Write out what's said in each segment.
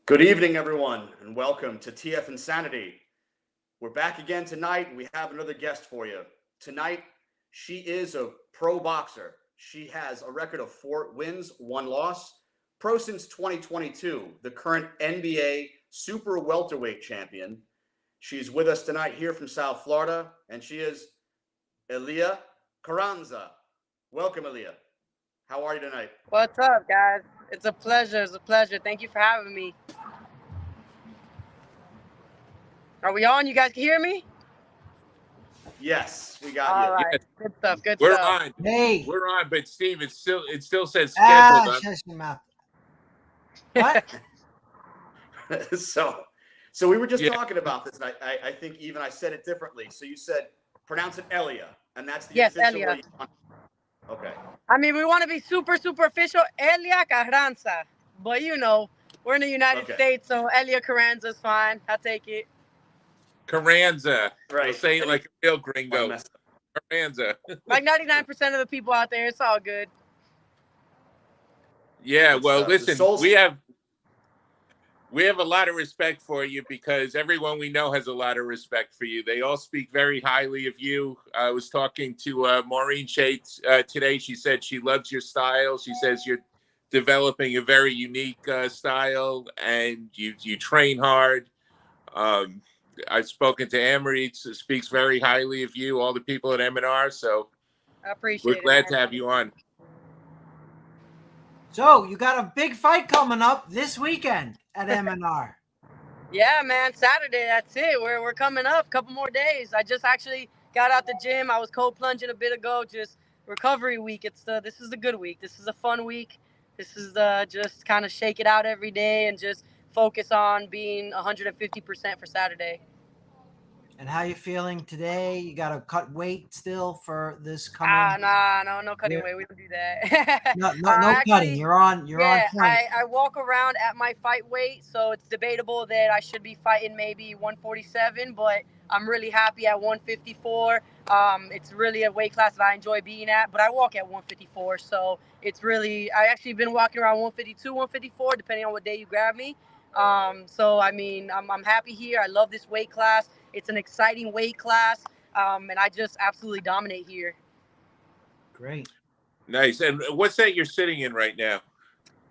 Good evening, everyone, and welcome to TF Insanity. We're back again tonight, and we have another guest for you. Tonight, she is a pro boxer. She has a record of 4 wins, 1 loss. Pro since 2022, the current NBA super welterweight champion. She's with us tonight here from South Florida, and she is ELIA CARRANZA. Welcome, ELIA. How are you tonight? What's up, guys? It's a pleasure. It's a pleasure. Thank you for having me. Are we on? You guys can hear me? Yes, we got All you. right. Yes, Good stuff. Good we're stuff. on. Hey. We're on, but Steve, it still says scheduled. Shut your mouth. What? So we were just Yeah. talking about this, and I think even I said it differently. So you said pronounce it ELIA, and that's the Yes, official ELIA. way you want. Okay. I mean, we want to be super official. ELIA CARRANZA. But you know, we're in the United Okay. States, so ELIA CARRANZA is fine. I'll take it. Carranza. Right. We'll say it like a real I gringo. messed up. Carranza. Like 99% of the people out there, it's all good. Yeah, It's, well, the listen, soul- we have a lot of respect for you because everyone we know has a lot of respect for you. They all speak very highly of you. I was talking to Maureen Shades today. She said she loves your style. She says you're developing a very unique style, and you train hard. I've spoken to Amory, speaks very highly of you, all the people at M&R, so I appreciate we're it. glad man. to have you on. So you got a big fight coming up this weekend at M&R. Yeah, man. Saturday, that's it. We're coming up. A couple more days. I just actually got out the gym. I was cold plunging a bit ago. Just recovery week. This is the good week. This is a fun week. This is just kind of shake it out every day and just focus on being 150% for Saturday. And how you feeling today? You got to cut weight still for this coming. No cutting weight. We don't do that. No Actually, cutting. You're on. You're on point. I walk around at my fight weight, so it's debatable that I should be fighting maybe 147, but I'm really happy at 154. It's really a weight class that I enjoy being at, but I walk at 154, so it's really I actually been walking around 152, 154, depending on what day you grab me. So I mean, I'm happy here. I love this weight class. It's an exciting weight class, and I just absolutely dominate here. Great. Nice. And what's that you're sitting in right now?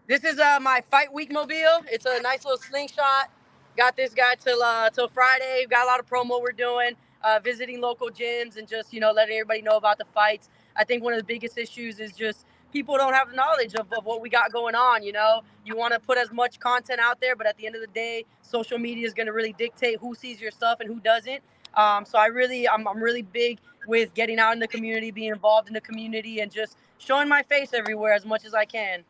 This is my fight week mobile. It's a nice little slingshot. Got this guy till Friday. Got a lot of promo we're doing, visiting local gyms and just letting everybody know about the fights. I think one of the biggest issues is just people don't have the knowledge of what we got going on. You want to put as much content out there, but at the end of the day, social media is going to really dictate who sees your stuff and who doesn't. So I'm really big with getting out in the community, being involved in the community, and just showing my face everywhere as much as I can.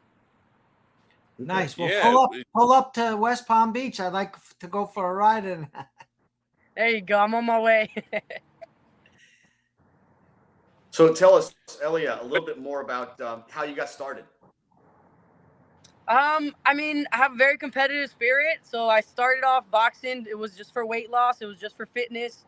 Nice. Well, Yeah. pull up to West Palm Beach. I'd like to go for a ride. And there you go. I'm on my way. So tell us, ELIA, a little bit more about how you got started. I mean, I have a very competitive spirit. So I started off boxing. It was just for weight loss. It was just for fitness.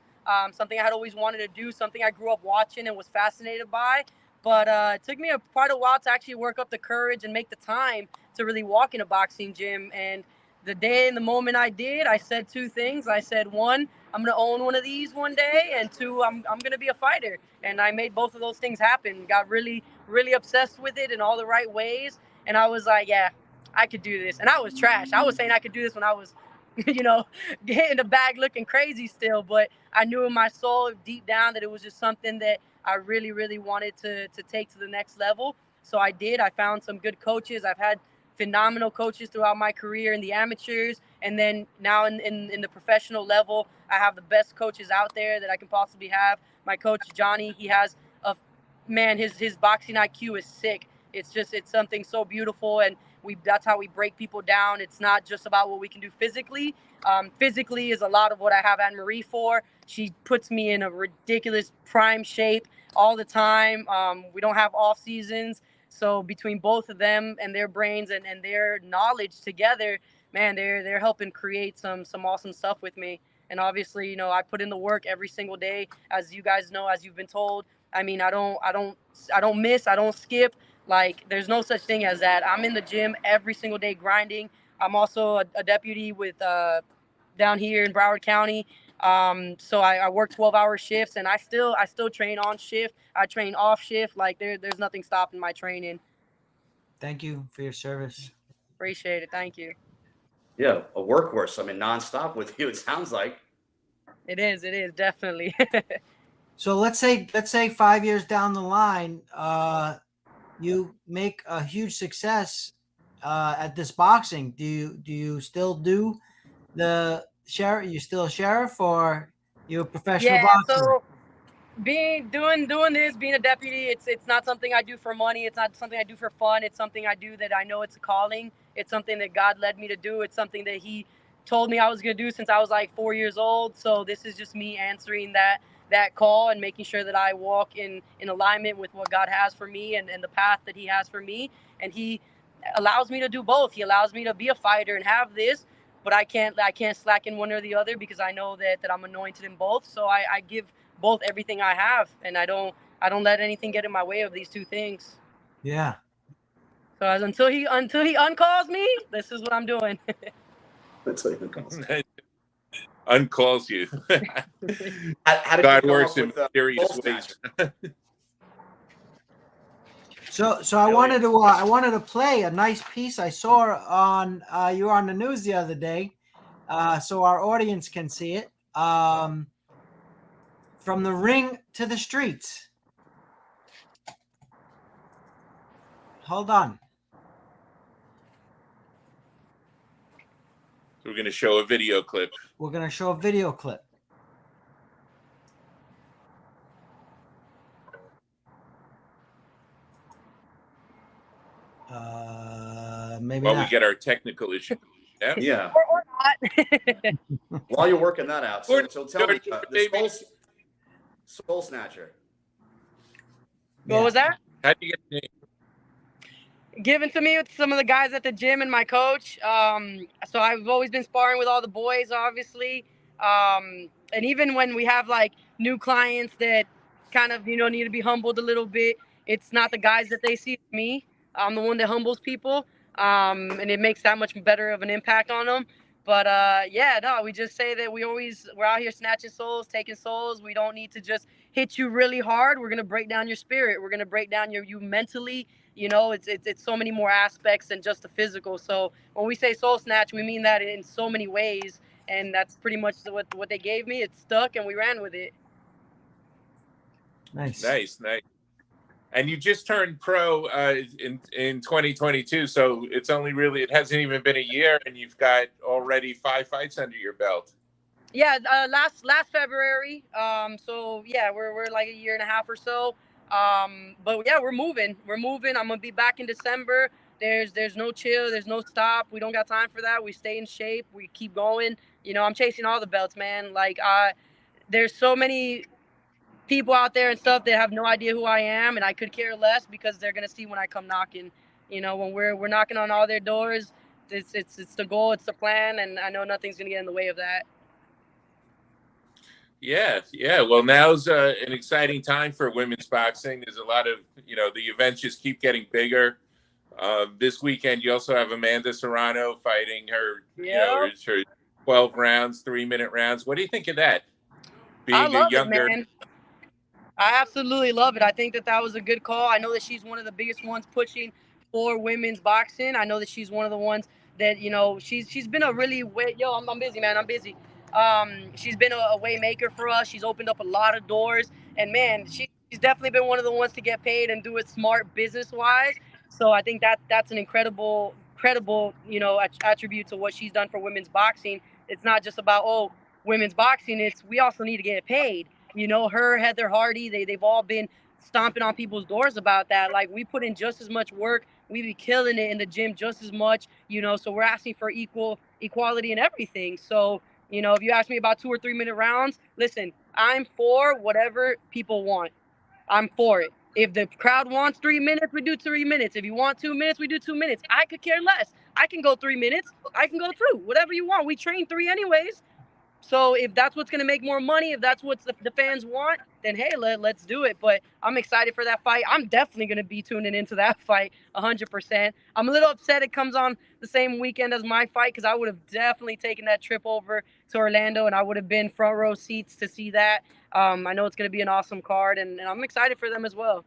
Something I had always wanted to do, something I grew up watching and was fascinated by. But it took me quite a while to actually work up the courage and make the time to really walk in a boxing gym. And the day and the moment I did, I said 2 things. I said, 1, I'm going to own one of these one day. And 2, I'm going to be a fighter. And I made both of those things happen. Got really, really obsessed with it in all the right ways. And I was like, yeah, I could do this. And I was trash. I was saying I could do this when I was, getting the bag looking crazy still. But I knew in my soul deep down that it was just something that I really, really wanted to take to the next level. So I did. I found some good coaches. I've had phenomenal coaches throughout my career in the amateurs. And then now in the professional level, I have the best coaches out there that I can possibly have. My coach, Johnny, he has his boxing IQ is sick. It's something so beautiful. And that's how we break people down. It's not just about what we can do physically. Physically is a lot of what I have Anne-Marie for. She puts me in a ridiculous prime shape all the time. We don't have off seasons. So between both of them and their brains and their knowledge together, man, they're helping create some awesome stuff with me. And obviously, I put in the work every single day, as you guys know, as you've been told. I mean, I don't miss, I don't skip. Like, there's no such thing as that. I'm in the gym every single day grinding. I'm also a deputy with down here in Broward County. So I work 12-hour shifts, and I still train on shift. I train off shift. Like there's nothing stopping my training. Thank you for your service. Appreciate it. Thank you. Yeah, a workhorse. I mean, nonstop with you. It sounds like. It is definitely. So let's say 5 years down the line, you make a huge success at this boxing. Do you still do the sheriff? You still a sheriff, or you a professional boxer? So doing this, being a deputy, it's not something I do for money. It's not something I do for fun. It's something I do that I know it's a calling. It's something that God led me to do. It's something that He told me I was going to do since I was like 4 years old. So this is just me answering that call and making sure that I walk in alignment with what God has for me and the path that He has for me. And He allows me to do both. He allows me to be a fighter and have this, but I can't slack in one or the other, because I know that I'm anointed in both. So I give both everything I have, and I don't let anything get in my way of these two things. Yeah. So until he uncalls me, this is what I'm doing. That's what he calls it. Uncalls you. How did God you come works up in with mysterious Soul ways. Snatcher? So I wanted to play a nice piece I saw on you were on the news the other day, so our audience can see it. From the ring to the streets. Hold on. So we're going to show a video clip. We're going to show a video clip. Maybe While not. we get our technical issue. Yeah. or not. While you're working that out, so tell me, Baby. Soul Snatcher. What was that? How'd you get the name? Given to me with some of the guys at the gym and my coach. So I've always been sparring with all the boys, obviously. And even when we have like new clients that kind of, need to be humbled a little bit, it's not the guys that they see, it's me. I'm the one that humbles people. And it makes that much better of an impact on them. But we just say that we're out here snatching souls, taking souls. We don't need to just hit you really hard. We're gonna break down your spirit. We're gonna break down you mentally. It's so many more aspects than just the physical. So when we say soul snatch, we mean that in so many ways. And that's pretty much what they gave me. It stuck, and we ran with it. Nice. And you just turned pro in 2022, so it hasn't even been a year, and you've got already 5 fights under your belt. Yeah, last February. We're like a year and a half or so. But yeah, we're moving. I'm gonna be back in December. There's no chill. There's no stop. We don't got time for that. We stay in shape. We keep going. I'm chasing all the belts, man. Like there's so many people out there and stuff that have no idea who I am, and I could care less, because they're gonna see when I come knocking. When we're knocking on all their doors, it's the goal, it's the plan, and I know nothing's gonna get in the way of that. Yeah. Well, now's an exciting time for women's boxing. There's a lot of, the events just keep getting bigger. This weekend, you also have Amanda Serrano fighting her, her 12 rounds, 3-minute rounds. What do you think of that? Being a younger. It, man. I absolutely love it. I think that was a good call. I know that she's one of the biggest ones pushing for women's boxing. I know that she's one of the ones that, she's been a really I'm busy, man. I'm busy. She's been a way maker for us. She's opened up a lot of doors, and man, she's definitely been one of the ones to get paid and do it smart business wise. So I think that's an incredible, attribute to what she's done for women's boxing. It's not just about women's boxing. We also need to get paid. Her, Heather Hardy, they've all been stomping on people's doors about that. Like, we put in just as much work. We be killing it in the gym just as much, so we're asking for equality in everything. So, if you ask me about 2 or 3 minute rounds, listen, I'm for whatever people want. I'm for it. If the crowd wants 3 minutes, we do 3 minutes. If you want 2 minutes, we do 2 minutes. I could care less. I can go 3 minutes. I can go 2, whatever you want. We train 3 anyways. So if that's what's going to make more money, if that's what the fans want, then hey, let's do it. But I'm excited for that fight. I'm definitely going to be tuning into that fight 100%. I'm a little upset it comes on the same weekend as my fight, because I would have definitely taken that trip over to Orlando, and I would have been front row seats to see that. I know it's going to be an awesome card, and I'm excited for them as well.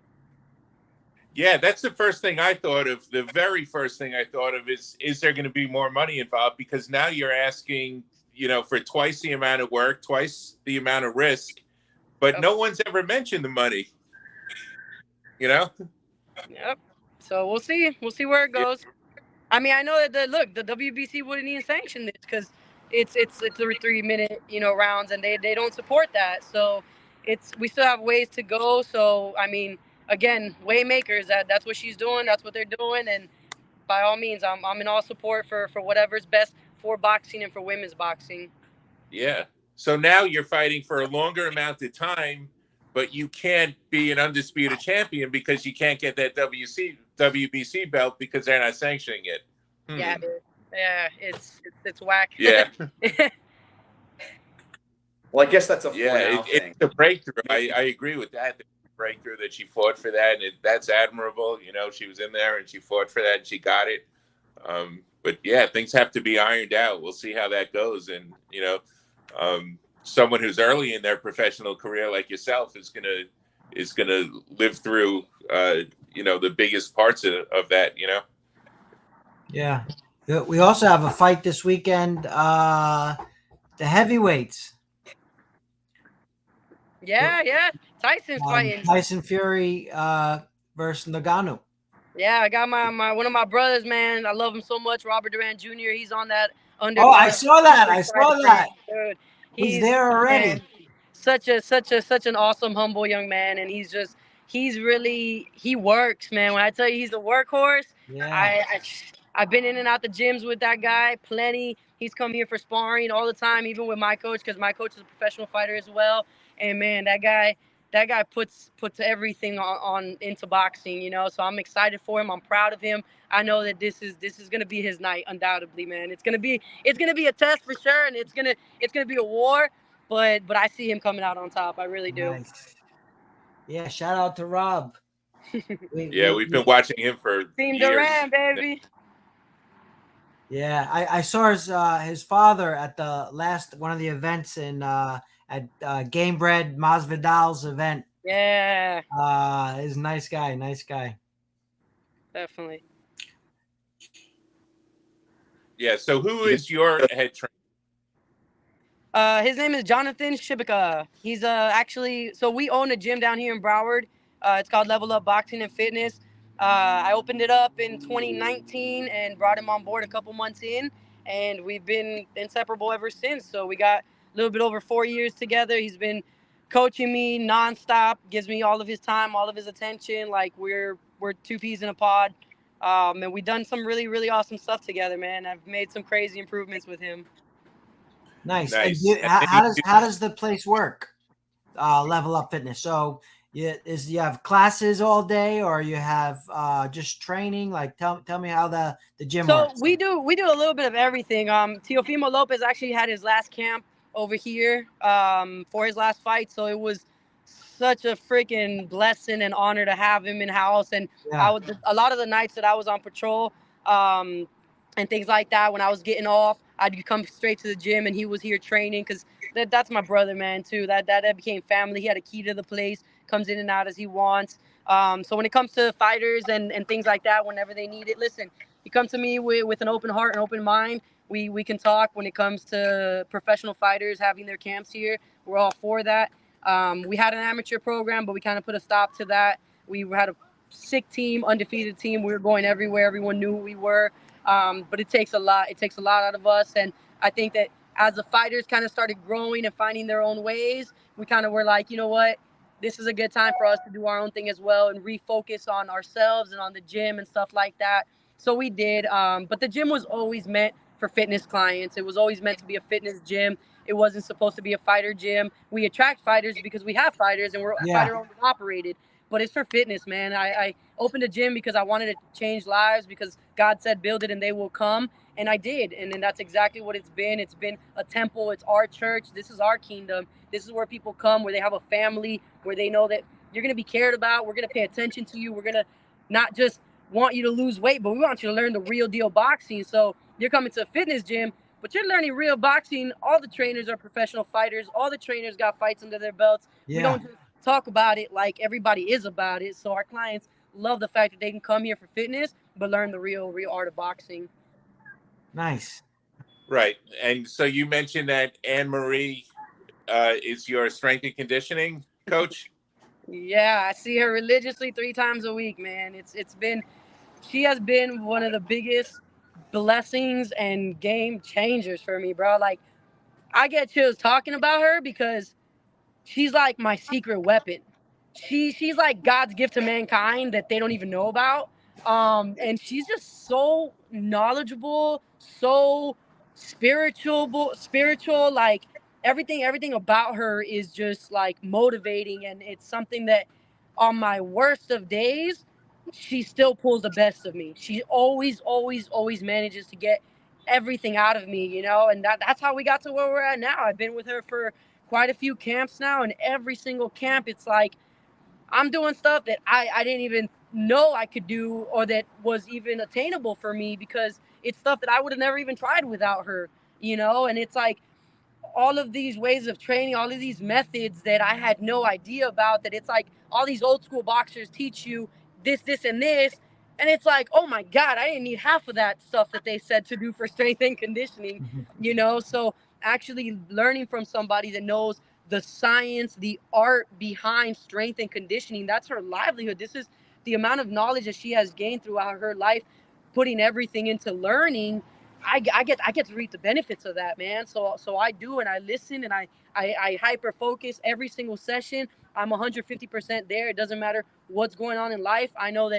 Yeah, that's the first thing I thought of. The very first thing I thought of is there going to be more money involved? Because now you're asking, for twice the amount of work, twice the amount of risk, but no one's ever mentioned the money. Yep. So we'll see. We'll see where it goes. Yeah. I mean, I know that the WBC wouldn't even sanction this because it's 3-minute rounds, and they don't support that. So we still have ways to go. So I mean, again, Waymakers, that's what she's doing. That's what they're doing, and by all means, I'm in all support for whatever's best for boxing and for women's boxing. Yeah. So now you're fighting for a longer amount of time, but you can't be an undisputed champion because you can't get that WBC belt because they're not sanctioning it. Yeah, it's whack. Yeah. Well, I guess that's a thing. It's a breakthrough. I agree with that. The breakthrough that she fought for that, and that's admirable. She was in there and she fought for that and she got it. But yeah, things have to be ironed out. We'll see how that goes. And someone who's early in their professional career like yourself is gonna live through the biggest parts of that. Yeah. We also have a fight this weekend. The heavyweights. Yeah. Tyson's fighting. Tyson Fury versus Ngannou. Yeah, I got my one of my brothers, man. I love him so much. Robert Duran Jr. He's on that under. Oh, I saw that. Dude, he's there already. Man, such an awesome, humble young man, and he works, man. When I tell you he's a workhorse, yeah. I've been in and out the gyms with that guy plenty. He's come here for sparring all the time, even with my coach, because my coach is a professional fighter as well. And man, that guy puts everything on into boxing, So I'm excited for him. I'm proud of him. I know that this is gonna be his night, undoubtedly, man. It's gonna be a test for sure, and it's gonna be a war. But I see him coming out on top. I really do. Nice. Yeah, shout out to Rob. We've been watching him for Team years. Duran, baby. Yeah, I saw his father at the last one of the events at Gamebred Masvidal's event. Yeah. He's a nice guy. Definitely. Yeah. So who is your head trainer? His name is Jonathan Shibika. He's actually, so we own a gym down here in Broward. It's called Level Up Boxing and Fitness. I opened it up in 2019 and brought him on board a couple months in, and we've been inseparable ever since. So we got a little bit over 4 years together. He's been coaching me nonstop, gives me all of his time, all of his attention. Like we're two peas in a pod. And we've done some really, really awesome stuff together, man. I've made some crazy improvements with him. Nice. How does the place work? Level Up Fitness. So you have classes all day, or you have just training? Like tell me how the gym works. So we do a little bit of everything. Teofimo Lopez actually had his last camp over here for his last fight, so it was such a freaking blessing and honor to have him in house. And a lot of the nights that I was on patrol and things like that, when I was getting off, I'd come straight to the gym, and he was here training because that's my brother, man, too. That became family. He had a key to the place, comes in and out as he wants. So when it comes to fighters and things like that, whenever they need it, listen, you come to me with an open heart and open mind. We can talk. When it comes to professional fighters having their camps here, we're all for that. We had an amateur program, but we kind of put a stop to that. We had a sick team, undefeated team. We were going everywhere. Everyone knew who we were. But it takes a lot. It takes a lot out of us. And I think that as the fighters kind of started growing and finding their own ways, we kind of were like, you know what? This is a good time for us to do our own thing as well and refocus on ourselves and on the gym and stuff like that. So we did. But the gym was always meant for fitness clients. It was always meant to be a fitness gym. It wasn't supposed to be a fighter gym. We attract fighters because we have fighters and we're fighter-owned and operated. But it's for fitness, man. I opened a gym because I wanted to change lives, because God said build it and they will come. And I did. And then that's exactly what it's been. It's been a temple. It's our church. This is our kingdom. This is where people come, where they have a family, where they know that you're going to be cared about. We're going to pay attention to you. We're going to not just want you to lose weight, but we want you to learn the real deal boxing. So you're coming to a fitness gym, but you're learning real boxing. All the trainers are professional fighters. All the trainers got fights under their belts. We Yeah. don't just talk about it like everybody is about it. So our clients love the fact that they can come here for fitness, but learn the real art of boxing. Nice. Right. And so you mentioned that Anne Marie is your strength and conditioning coach. Yeah, I see her religiously 3 times a week, man. She has been one of the biggest blessings and game changers for me, bro. Like, I get chills talking about her because she's like my secret weapon. She's like God's gift to mankind that they don't even know about. And she's just so knowledgeable, so spiritual. Like everything about her is just like motivating, and it's something that on my worst of days, she still pulls the best of me. She always manages to get everything out of me, you know, and that's how we got to where we're at now. I've been with her for quite a few camps now, and every single camp it's like I'm doing stuff that I didn't even know I could do or that was even attainable for me, because it's stuff that I would have never even tried without her, you know. And it's like all of these ways of training, all of these methods that I had no idea about, that it's like all these old school boxers teach you this and this, and it's like, oh my God, I didn't need half of that stuff that they said to do for strength and conditioning, you know. So actually learning from somebody that knows the science, the art behind strength and conditioning, that's her livelihood. This is the amount of knowledge that she has gained throughout her life, putting everything into learning. I get to reap the benefits of that, man. So I do, and I listen, and I hyper focus every single session. I'm 150% there. It doesn't matter what's going on in life. I know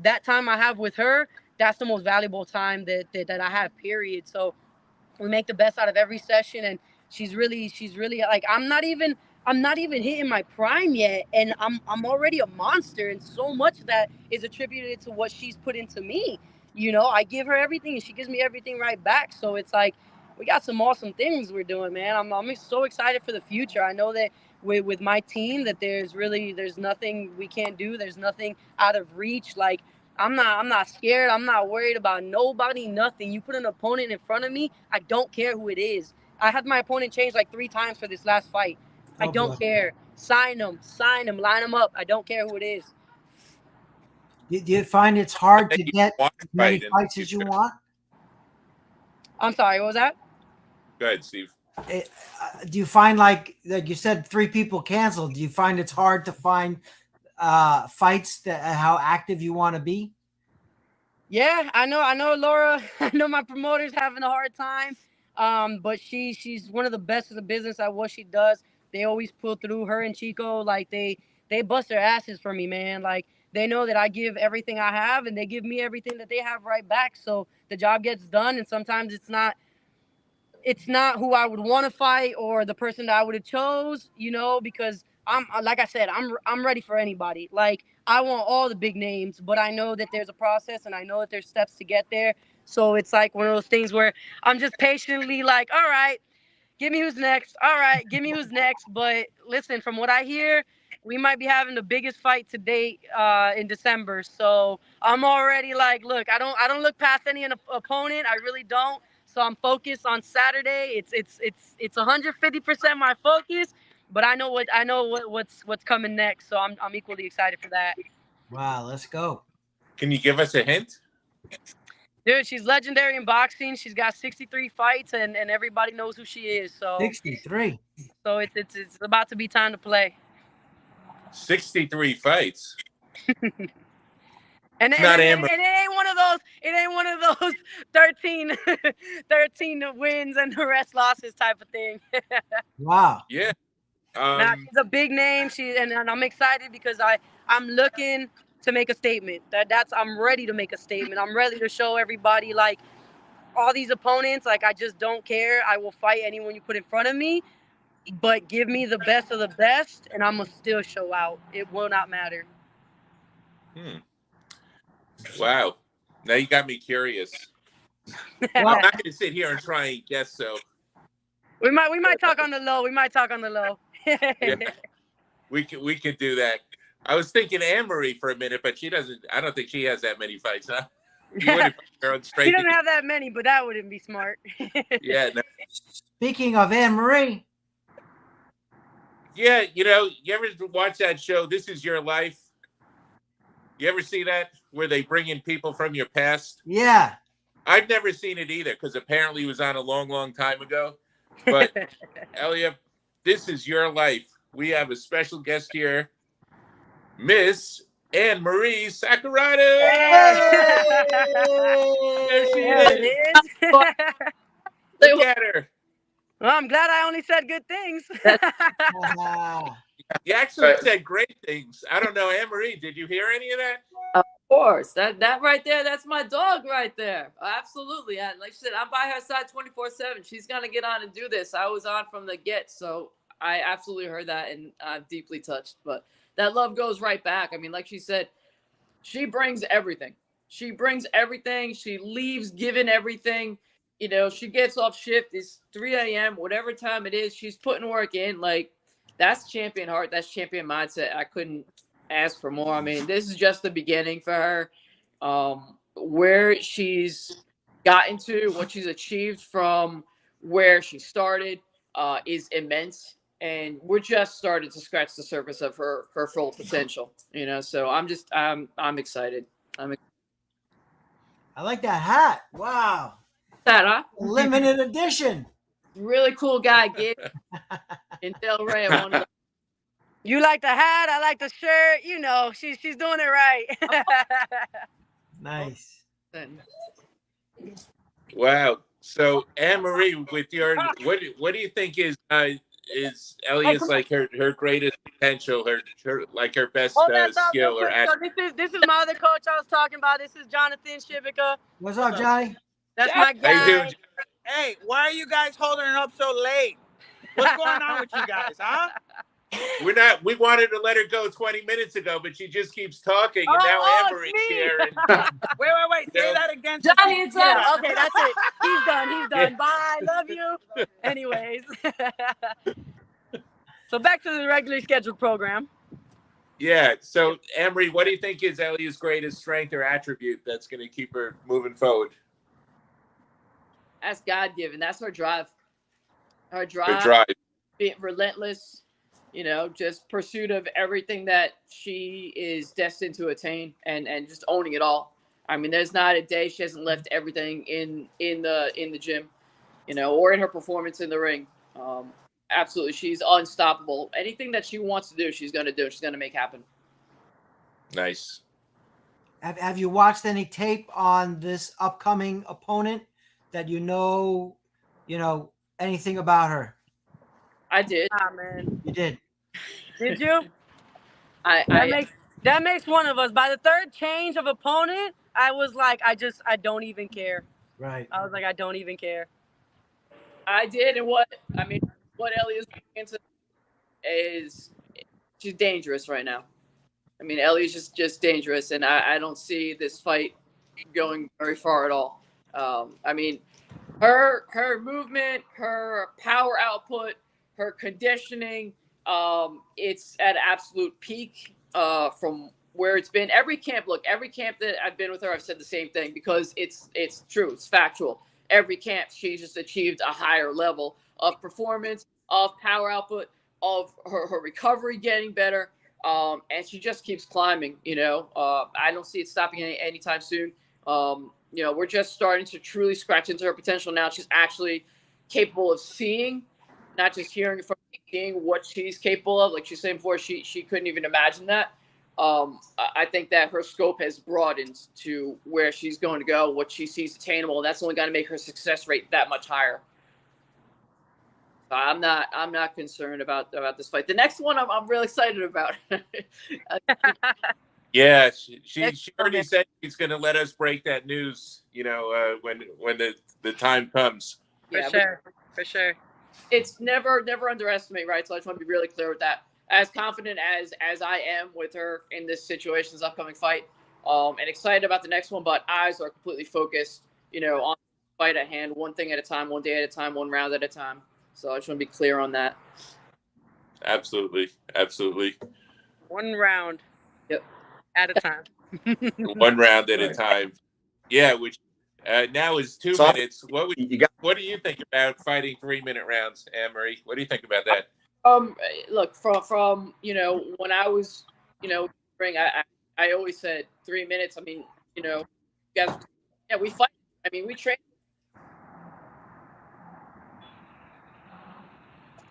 that time I have with her, that's the most valuable time that I have, period. So we make the best out of every session, and she's really like, I'm not even hitting my prime yet, and I'm already a monster, and so much of that is attributed to what she's put into me. You know, I give her everything and she gives me everything right back. So it's like we got some awesome things we're doing, man. I'm so excited for the future. I know that with my team that there's nothing we can't do. There's nothing out of reach. Like I'm not scared. I'm not worried about nobody, nothing. You put an opponent in front of me, I don't care who it is. I had my opponent change like 3 times for this last fight. I Oh, don't boy. care. Sign them, line them up. I don't care who it is. Do you find it's hard Then to you get want as to many fight, and fights as you want? I'm sorry, what was that? go ahead, Steve. Do you find, like you said, 3 people canceled? Do you find it's hard to find fights that how active you want to be? Yeah, I know Laura. I know my promoter's having a hard time. But she's one of the best in the business at what she does. They always pull through. Her and Chico, like they bust their asses for me, man. Like they know that I give everything I have, and they give me everything that they have right back. So the job gets done, and sometimes it's not who I would want to fight or the person that I would have chose, you know, because I'm like I said, I'm ready for anybody. Like I want all the big names, but I know that there's a process and I know that there's steps to get there. So it's like one of those things where I'm just patiently like, all right, give me who's next. All right, give me who's next. But listen, from what I hear, we might be having the biggest fight to date in December. So I'm already like, look, I don't look past any opponent. I really don't. So I'm focused on Saturday. It's 150% my focus, but I know what's coming next. So I'm equally excited for that. Wow, let's go. Can you give us a hint? Dude, she's legendary in boxing. She's got 63 fights, and everybody knows who she is. So 63. it's about to be time to play. 63 fights. And It's not it Amber. ain't one of those. It ain't one of those 13, 13 wins and the rest losses type of thing. Wow. Yeah. Nah, she's a big name. And I'm excited because I'm looking to make a statement. I'm ready to make a statement. I'm ready to show everybody, like, all these opponents. Like, I just don't care. I will fight anyone you put in front of me, but give me the best of the best, and I'm gonna still show out. It will not matter. Wow. Now you got me curious. I'm not going to sit here and try and guess. So we might talk on the low. yeah, we can do that. I was thinking Anne-Marie for a minute, but she doesn't. I don't think she has that many fights, huh? You wouldn't fight her on She straight. doesn't have that many, but that wouldn't be smart. Yeah, no. Speaking of Anne-Marie, Yeah, you know, you ever watch that show, This Is Your Life? You ever see that where they bring in people from your past? yeah. I've never seen it either because apparently it was on a long, long time ago. But Elia, This Is Your Life. We have a special guest here, Miss Anne-Marie Sakurada. There she There is. it is. Look at her. Well, I'm glad I only said good things. You actually said great things. I don't know, Anne-Marie, did you hear any of that? Of course, that right there, that's my dog right there. Absolutely. Like I said, I'm by her side 24/7. She's gonna get on and do this. I was on from the get, so I absolutely heard that, and I'm deeply touched. But that love goes right back. I mean, like she said, she brings everything. She brings everything. She leaves giving everything. You know, she gets off shift. It's 3 a.m. Whatever time it is, she's putting work in. Like, that's champion heart. That's champion mindset. I couldn't ask for more. I mean, this is just the beginning for her. Where she's gotten to, what she's achieved from where she started is immense. And we're just starting to scratch the surface of her full potential, you know. So I'm excited. I like that hat. Wow. That huh? Limited edition. Really cool guy gave in Del Rey at one of the. You like the hat, I like the shirt. You know, she's doing it right. Nice. Wow. So Anne-Marie, with your what do you think is Elia's like her greatest potential, her like her best skill or so this is my other coach I was talking about. This is Jonathan Shibica. What's up, Johnny? That's my guy. How you doing? Hey, why are you guys holding it up so late? What's going on with you guys, huh? We wanted to let her go 20 minutes ago, but she just keeps talking, and now Anne-Marie's here. And, Wait. Say that again. Johnny, it's up. Okay, that's it. He's done. Bye. Love you. Anyways. So back to the regularly scheduled program. yeah. So Anne-Marie, what do you think is Elia's greatest strength or attribute that's going to keep her moving forward? That's God-given. That's her drive. Her Her drive. drive. Being relentless. You know, just pursuit of everything that she is destined to attain, and just owning it all. I mean, there's not a day she hasn't left everything in the gym, you know, or in her performance in the ring. Absolutely, she's unstoppable. Anything that she wants to do, she's going to do. She's going to make happen. Nice. Have you watched any tape on this upcoming opponent that you know anything about her? I did. Ah, man. You did. Did you? That makes one of us. By the third change of opponent, I was like, I don't even care. Right. I was like, I don't even care. I did, and what Elia's into is she's dangerous right now. I mean, Elia's just dangerous, and I don't see this fight going very far at all. I mean, her movement, her power output, her conditioning, it's at absolute peak from where it's been. Every camp that I've been with her, I've said the same thing because it's true, it's factual. Every camp, she's just achieved a higher level of performance, of power output, of her recovery getting better, and she just keeps climbing. You know, I don't see it stopping anytime soon. You know, we're just starting to truly scratch into her potential now. She's actually capable of seeing, not just hearing from, seeing what she's capable of. Like she's saying before, she couldn't even imagine that. I think that her scope has broadened to where she's going to go, what she sees attainable, and that's only going to make her success rate that much higher. So I'm not concerned about this fight. The next one I'm really excited about. Yeah, she already said she's going to let us break that news. You know, when the time comes. For sure. It's never underestimate, right? So I just want to be really clear with that. As confident as I am with her in this situation, this upcoming fight, and excited about the next one, but eyes are completely focused, you know, on the fight at hand, one thing at a time, one day at a time, one round at a time. So I just want to be clear on that. Absolutely. 1 round. Yep. At a time. 1 round at a Right. time. Yeah, which now is 2 So minutes. What do you think about fighting 3-minute rounds, Anne-Marie? What do you think about that? Look, from when I was ring, I always said 3 minutes. I mean, guys, yeah, we fight. I mean, we train.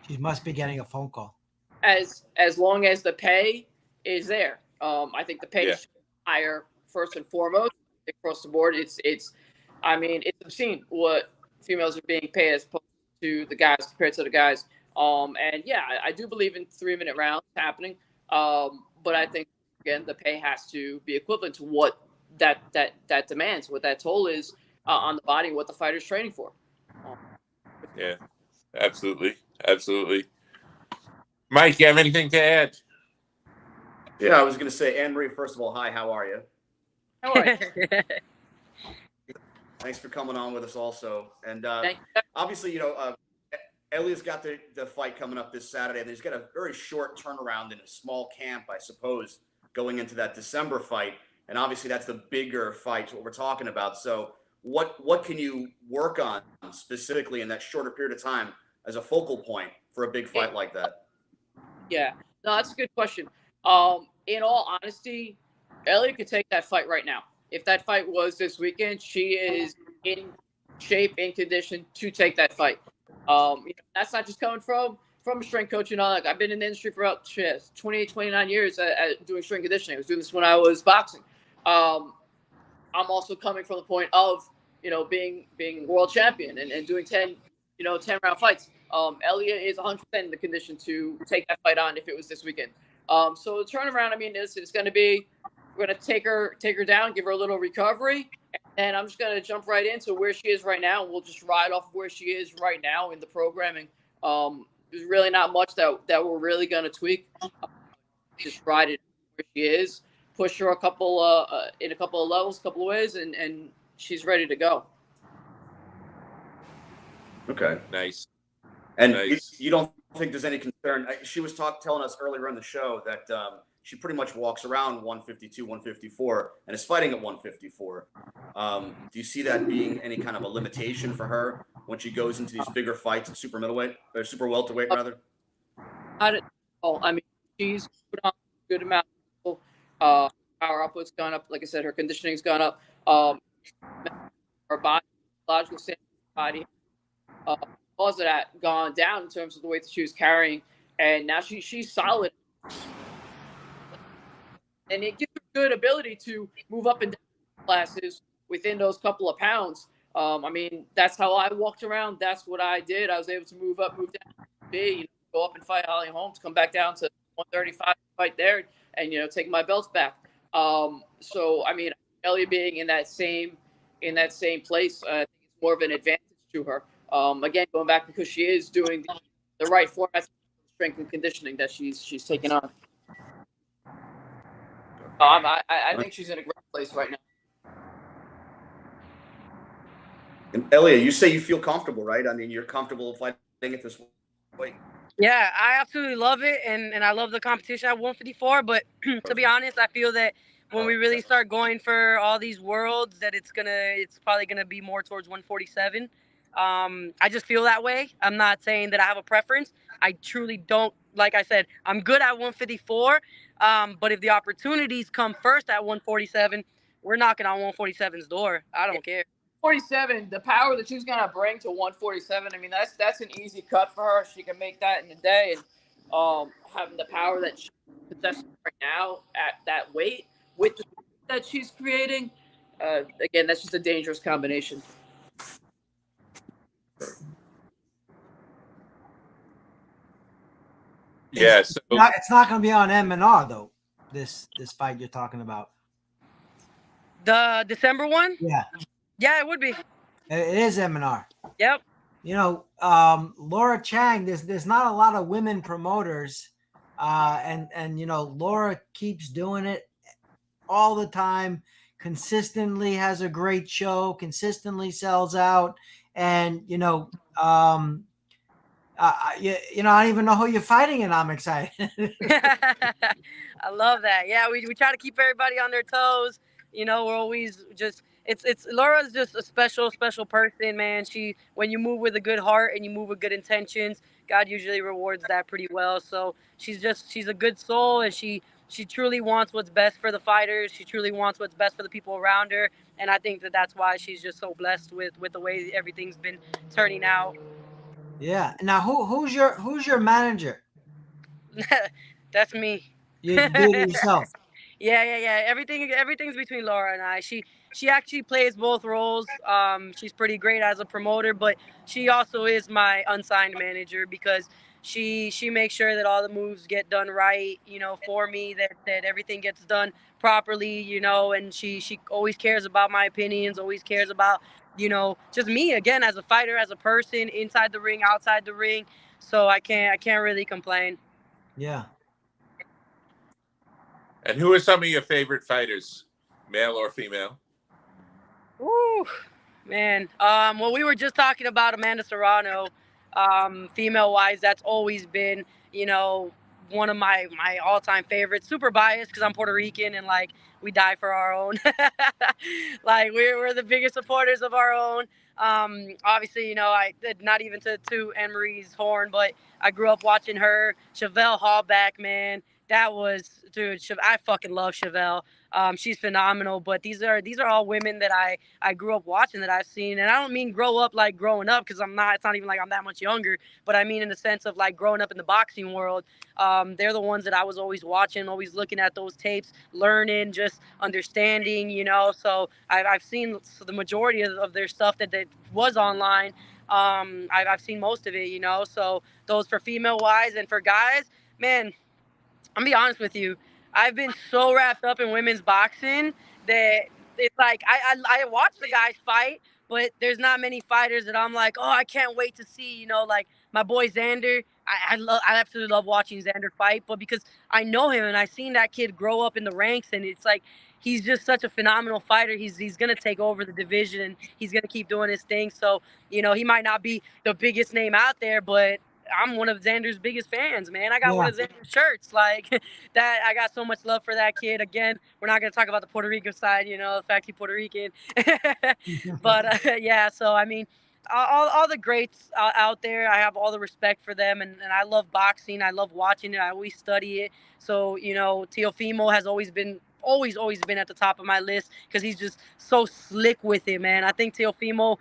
She must be getting a phone call. As long as the pay is there. I think the pay should be higher first and foremost across the board. It's I mean, it's obscene what females are being paid as opposed to the guys compared to the guys. And yeah, I do believe in 3-minute rounds happening. But I think again the pay has to be equivalent to what that demands, what that toll is on the body, what the fighter's training for. Yeah, absolutely. Mike, you have anything to add? yeah, I was going to say, Anne-Marie, first of all, hi, how are you? All right. Thanks for coming on with us also. And Thank you. obviously, Elia's got the fight coming up this Saturday, and he's got a very short turnaround in a small camp, I suppose, going into that December fight. And obviously, that's the bigger fight, what we're talking about. So what can you work on specifically in that shorter period of time as a focal point for a big fight like that? Yeah, no, that's a good question. In all honesty, Elia could take that fight right now. If that fight was this weekend, she is in shape, in condition to take that fight. That's not just coming from strength coaching. I've been in the industry for about 28, 29 years at doing strength conditioning. I was doing this when I was boxing. I'm also coming from the point of being world champion and doing 10 10-round fights. Elia is 100% in the condition to take that fight on if it was this weekend. So the turnaround, I mean, it's going to be, we're going to take her down, give her a little recovery, and I'm just going to jump right into where she is right now. We'll just ride off where she is right now in the programming. There's really not much that we're really going to tweak. Just ride it where she is, push her in a couple of levels, a couple of ways, and she's ready to go. Okay. Nice. And Nice. you don't think there's any concern? She was telling us earlier in the show that she pretty much walks around 152, 154, and is fighting at 154. Do you see that being any kind of a limitation for her when she goes into these bigger fights at super middleweight or super welterweight rather? Not at all. I mean, she's put on a good amount of power output's gone up. Like I said, her conditioning's gone up. Her body, logical standard body, because of that, gone down in terms of the weight that she was carrying, and now she's solid. And it gives her good ability to move up and down classes within those couple of pounds. I mean, that's how I walked around. That's what I did. I was able to move up, move down, go up and fight Holly Holmes, come back down to 135, fight there, and take my belts back. So I mean, Elia being in that same place, I think it's more of an advantage to her. Again, going back because she is doing the right formats of strength and conditioning that she's taking on. I think she's in a great place right now. And Elia, you say you feel comfortable, right? I mean, you're comfortable fighting at this weight. Yeah, I absolutely love it, and I love the competition at 154. But to be honest, I feel that when we really start going for all these worlds, that it's probably gonna be more towards 147. I just feel that way. I'm not saying that I have a preference. I truly don't. Like I said, I'm good at 154. But if the opportunities come first at 147, we're knocking on 147's door. I don't care. 47, the power that she's gonna bring to 147. I mean, that's an easy cut for her. She can make that in a day, and having the power that she possesses right now at that weight with the that she's creating, again, that's just a dangerous combination. Yeah, so It's not going to be on M&R though. This fight you're talking about. The December one? Yeah, Yeah, it would be. it is M&R. Yep. Laura Chang. There's not a lot of women promoters, and Laura keeps doing it all the time. Consistently has a great show. Consistently sells out, and you know, I don't even know who you're fighting, and I'm excited. I love that. Yeah, we try to keep everybody on their toes. You know, we're always just it's Laura's just a special person, man. She when you move with a good heart and you move with good intentions, God usually rewards that pretty well. So she's a good soul, and she truly wants what's best for the fighters. She truly wants what's best for the people around her, and I think that that's why she's just so blessed with the way everything's been turning out. Yeah. Now, who's your manager? That's me. You do it yourself. Yeah. Everything's between Laura and I. She actually plays both roles. She's pretty great as a promoter, but she also is my unsigned manager because she makes sure that all the moves get done right, you know, for me, that everything gets done properly, you know, and she always cares about my opinions, always cares about, you know, just me again as a fighter, as a person, inside the ring, outside the ring. So I can't really complain. Yeah. And who are some of your favorite fighters, male or female? Woo, man. Well, we were just talking about Amanda Serrano. Female wise, that's always been, you know, one of my all time favorites. Super biased because I'm Puerto Rican and like we die for our own. Like we're the biggest supporters of our own. Obviously, you know, I not even to Anne Marie's horn, but I grew up watching her. Chevelle Hallback, man. That was dude. I fucking love Chevelle. She's phenomenal. But these are all women that I grew up watching, that I've seen, and I don't mean grow up like growing up because I'm not. It's not even like I'm that much younger. But I mean in the sense of like growing up in the boxing world. They're the ones that I was always watching, always looking at those tapes, learning, just understanding. You know, so I've seen the majority of their stuff that was online. I've seen most of it. You know, so those for female wise and for guys, man. I'm gonna be honest with you. I've been so wrapped up in women's boxing that it's like I watch the guys fight, but there's not many fighters that I'm like, oh, I can't wait to see. You know, like my boy Xander. I absolutely love watching Xander fight, but because I know him and I've seen that kid grow up in the ranks, and it's like he's just such a phenomenal fighter. He's gonna take over the division and he's gonna keep doing his thing. So you know, he might not be the biggest name out there, but I'm one of Xander's biggest fans, man. I got one Yeah. of Xander's shirts. Like that, I got so much love for that kid. Again, we're not gonna talk about the Puerto Rican side, you know, the fact he's Puerto Rican. But yeah, so I mean, all the greats out there, I have all the respect for them, and I love boxing. I love watching it. I always study it. So you know, Teofimo has always been at the top of my list because he's just so slick with it, man. I think Teofimo,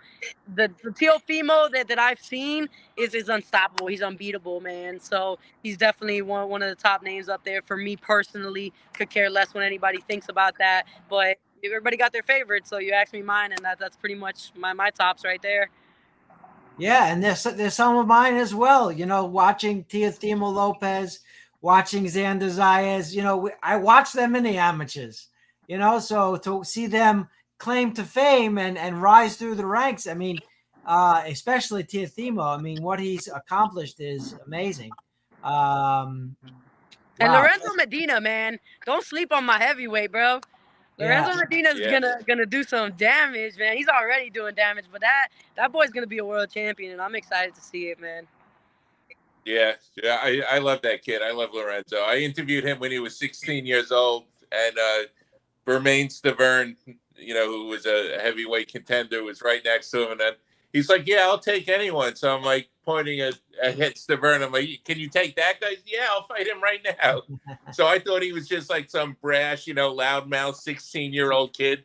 the Teofimo that I've seen is unstoppable. He's unbeatable, man. So he's definitely one of the top names up there for me personally. Could care less when anybody thinks about that, but everybody got their favorites. So you asked me mine, and that's pretty much my tops right there. Yeah, and there's some of mine as well. You know, watching Teofimo Lopez, watching Xander Zayas. You know, I watch them in the amateurs. You know, so to see them claim to fame and rise through the ranks, I mean, especially Teofimo. I mean, what he's accomplished is amazing. And Wow. Lorenzo Medina, man, don't sleep on my heavyweight, bro. Yeah. Lorenzo Medina's Yeah. gonna do some damage, man. He's already doing damage, but that boy's gonna be a world champion, and I'm excited to see it, man. Yeah, I love that kid. I love Lorenzo. I interviewed him when he was 16 years old, and Bermain Stavern, you know, who was a heavyweight contender, was right next to him, and then he's like, "Yeah, I'll take anyone." So I'm like pointing at Stavern. I'm like, "Can you take that guy?" "Yeah, I'll fight him right now." So I thought he was just like some brash, you know, loudmouth 16-year-old kid.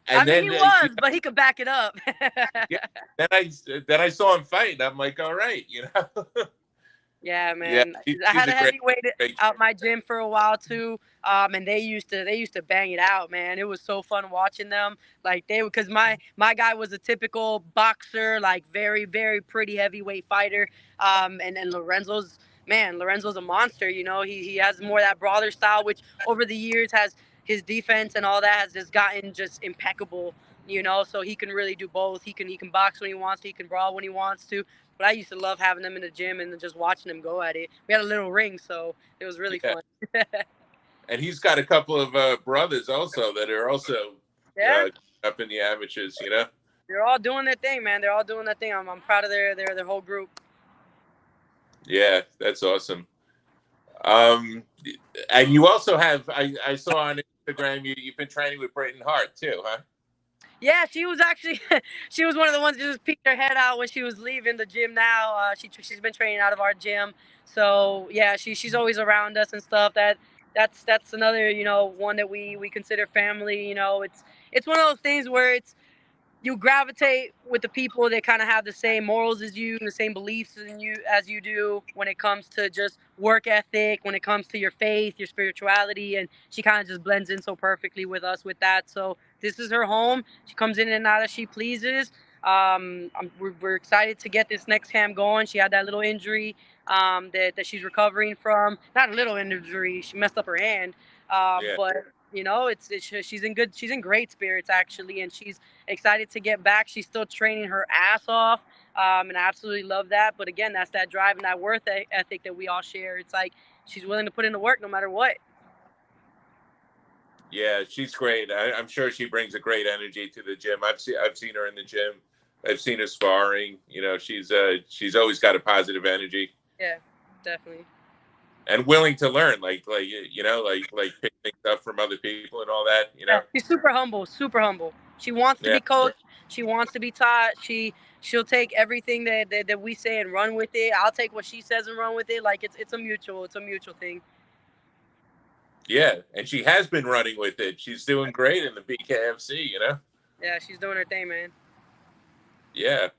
And I mean, then he was, but he could back it up. yeah, then I saw him fight, and I'm like, all right, you know. Yeah, Yeah, man. he's I had a a great heavyweight out my gym for a while too. And they used to bang it out, man. It was so fun watching them. Like because my guy was a typical boxer, like very, very pretty heavyweight fighter. And Lorenzo's a monster, you know. He has more of that brawler style, which over the years has his defense and all that has just gotten just impeccable, you know. So he can really do both. He can box when he wants to, he can brawl when he wants to. But I used to love having them in the gym and just watching them go at it. We had a little ring, so it was really fun. And he's got a couple of brothers also that are also Yeah. up in the amateurs, you know. They're all doing their thing, man. They're all doing their thing. I'm proud of their whole group. Yeah, that's awesome. And you also have, I saw on Instagram, you've been training with Britton Hart too, huh? Yeah, she was actually she was one of the ones that just peeked her head out when she was leaving the gym. Now she's been training out of our gym, so yeah, she's always around us and stuff. That's another one that we consider family. It's one of those things where you gravitate with the people that kind of have the same morals as you, the same beliefs as you do when it comes to just work ethic, when it comes to your faith, your spirituality, and she kind of just blends in so perfectly with us with that. So this is her home. She comes in and out as she pleases. We're excited to get this next camp going. She had that little injury that she's recovering from. Not a little injury. She messed up her hand. Yeah. But she's in great spirits actually, and she's excited to get back. She's still training her ass off, and I absolutely love that. But again, that's that drive and that worth ethic that we all share. It's like she's willing to put in the work no matter what. Yeah, she's great. I'm sure she brings a great energy to the gym. I've seen her in the gym. I've seen her sparring. She's always got a positive energy. Yeah, definitely. And willing to learn, like pick things up from other people and all that. Yeah, she's super humble. Super humble. She wants to be coached. She wants to be taught. She'll take everything that we say and run with it. I'll take what she says and run with it. Like it's a mutual thing. Yeah, and she has been running with it. She's doing great in the BKFC. Yeah, she's doing her thing, man. Yeah.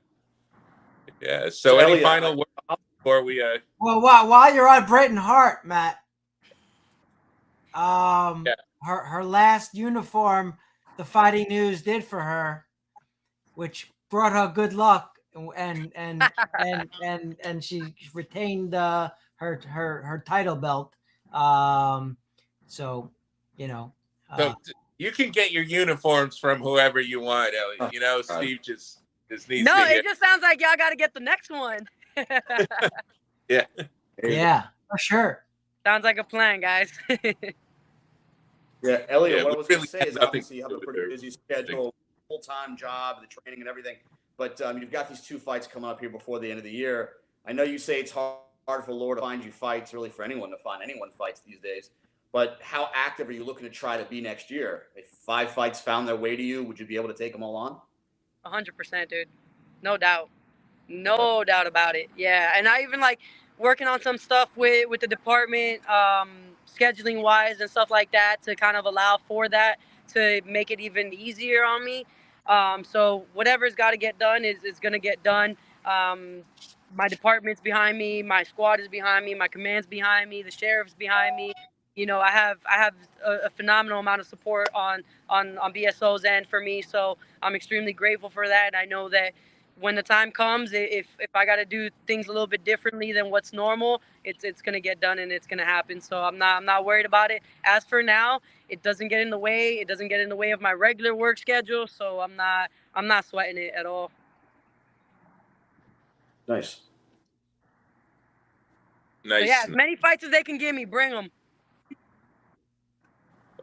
So any ELIA, final words before we? Well, while you're on Britton Hart, Matt, her last uniform, the Fighting News did for her, which brought her good luck, and she retained her title belt. So you can get your uniforms from whoever you want, Ellie. Steve just needs No, to it just sounds like y'all got to get the next one. Yeah, for sure. Sounds like a plan, guys. Yeah, Elliot, what I was going really to say is nothing obviously you have a pretty busy schedule, full-time job, the training and everything. But you've got these 2 fights coming up here before the end of the year. I know you say it's hard for Laura to find you fights, really for anyone to find anyone fights these days. But how active are you looking to try to be next year? If 5 fights found their way to you, would you be able to take them all on? 100%, dude. No doubt. No doubt about it. Yeah, and I even like working on some stuff with the department, scheduling wise and stuff like that to kind of allow for that to make it even easier on me. So whatever's got to get done is going to get done. My department's behind me, my squad is behind me, my command's behind me, the sheriff's behind me. I have a phenomenal amount of support on BSO's end for me. So I'm extremely grateful for that. And I know that when the time comes, if I got to do things a little bit differently than what's normal, it's going to get done and it's going to happen. So I'm not worried about it. As for now, it doesn't get in the way. It doesn't get in the way of my regular work schedule. So I'm not sweating it at all. Nice. So yeah, as many fights as they can give me, bring them.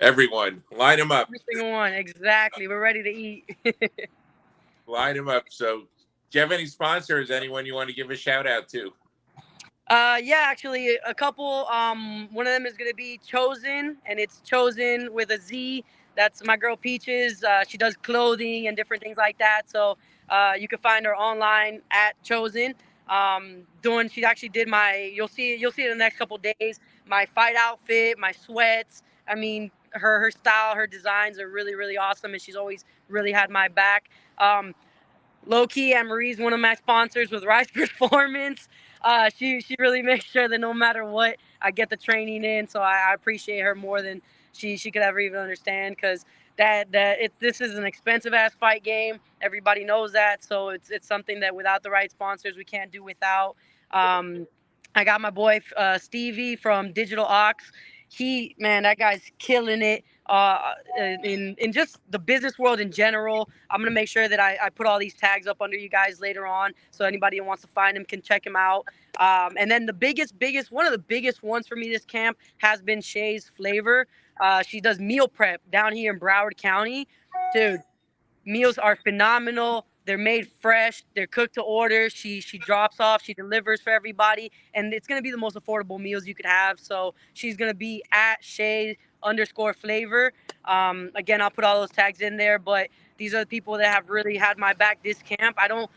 Everyone, line them up. Every single one, exactly. We're ready to eat. Line them up. So, do you have any sponsors? Anyone you want to give a shout out to? Yeah, actually, a couple. One of them is gonna be Chosen, and it's Chosen with a Z. That's my girl Peaches. She does clothing and different things like that. So you can find her online at Chosen. She actually did you'll see it in the next couple days. My fight outfit, my sweats. I mean, her style, her designs are really, really awesome, and she's always really had my back. Low key, Anne Marie's one of my sponsors with Rise Performance. She really makes sure that no matter what, I get the training in. So I appreciate her more than she could ever even understand, because this is an expensive ass fight game. Everybody knows that. So it's something that without the right sponsors we can't do without. I got my boy Stevie from Digital Ox. That guy's killing it in just the business world in general. I'm going to make sure that I put all these tags up under you guys later on, so anybody who wants to find him can check him out. And then one of the biggest ones for me this camp has been Shay's Flavor. She does meal prep down here in Broward County. Dude, meals are phenomenal. They're made fresh. They're cooked to order. She drops off. She delivers for everybody, and it's gonna be the most affordable meals you could have. So she's gonna be at Shay_flavor. Again, I'll put all those tags in there. But these are the people that have really had my back this camp. I don't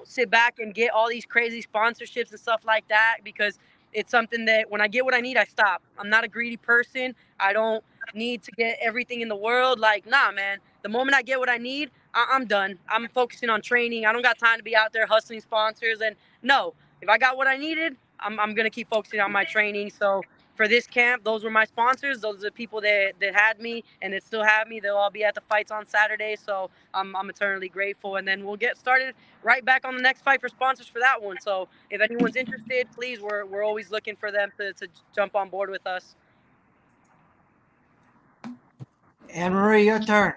sit back and get all these crazy sponsorships and stuff like that, because it's something that when I get what I need, I stop. I'm not a greedy person. I don't need to get everything in the world. Like, nah, man. The moment I get what I need, I'm done. I'm focusing on training. I don't got time to be out there hustling sponsors. And no, if I got what I needed, I'm going to keep focusing on my training. So for this camp, those were my sponsors. Those are the people that had me and that still have me. They'll all be at the fights on Saturday. So I'm eternally grateful. And then we'll get started right back on the next fight for sponsors for that one. So if anyone's interested, please, we're always looking for them to jump on board with us. Anne Marie, your turn.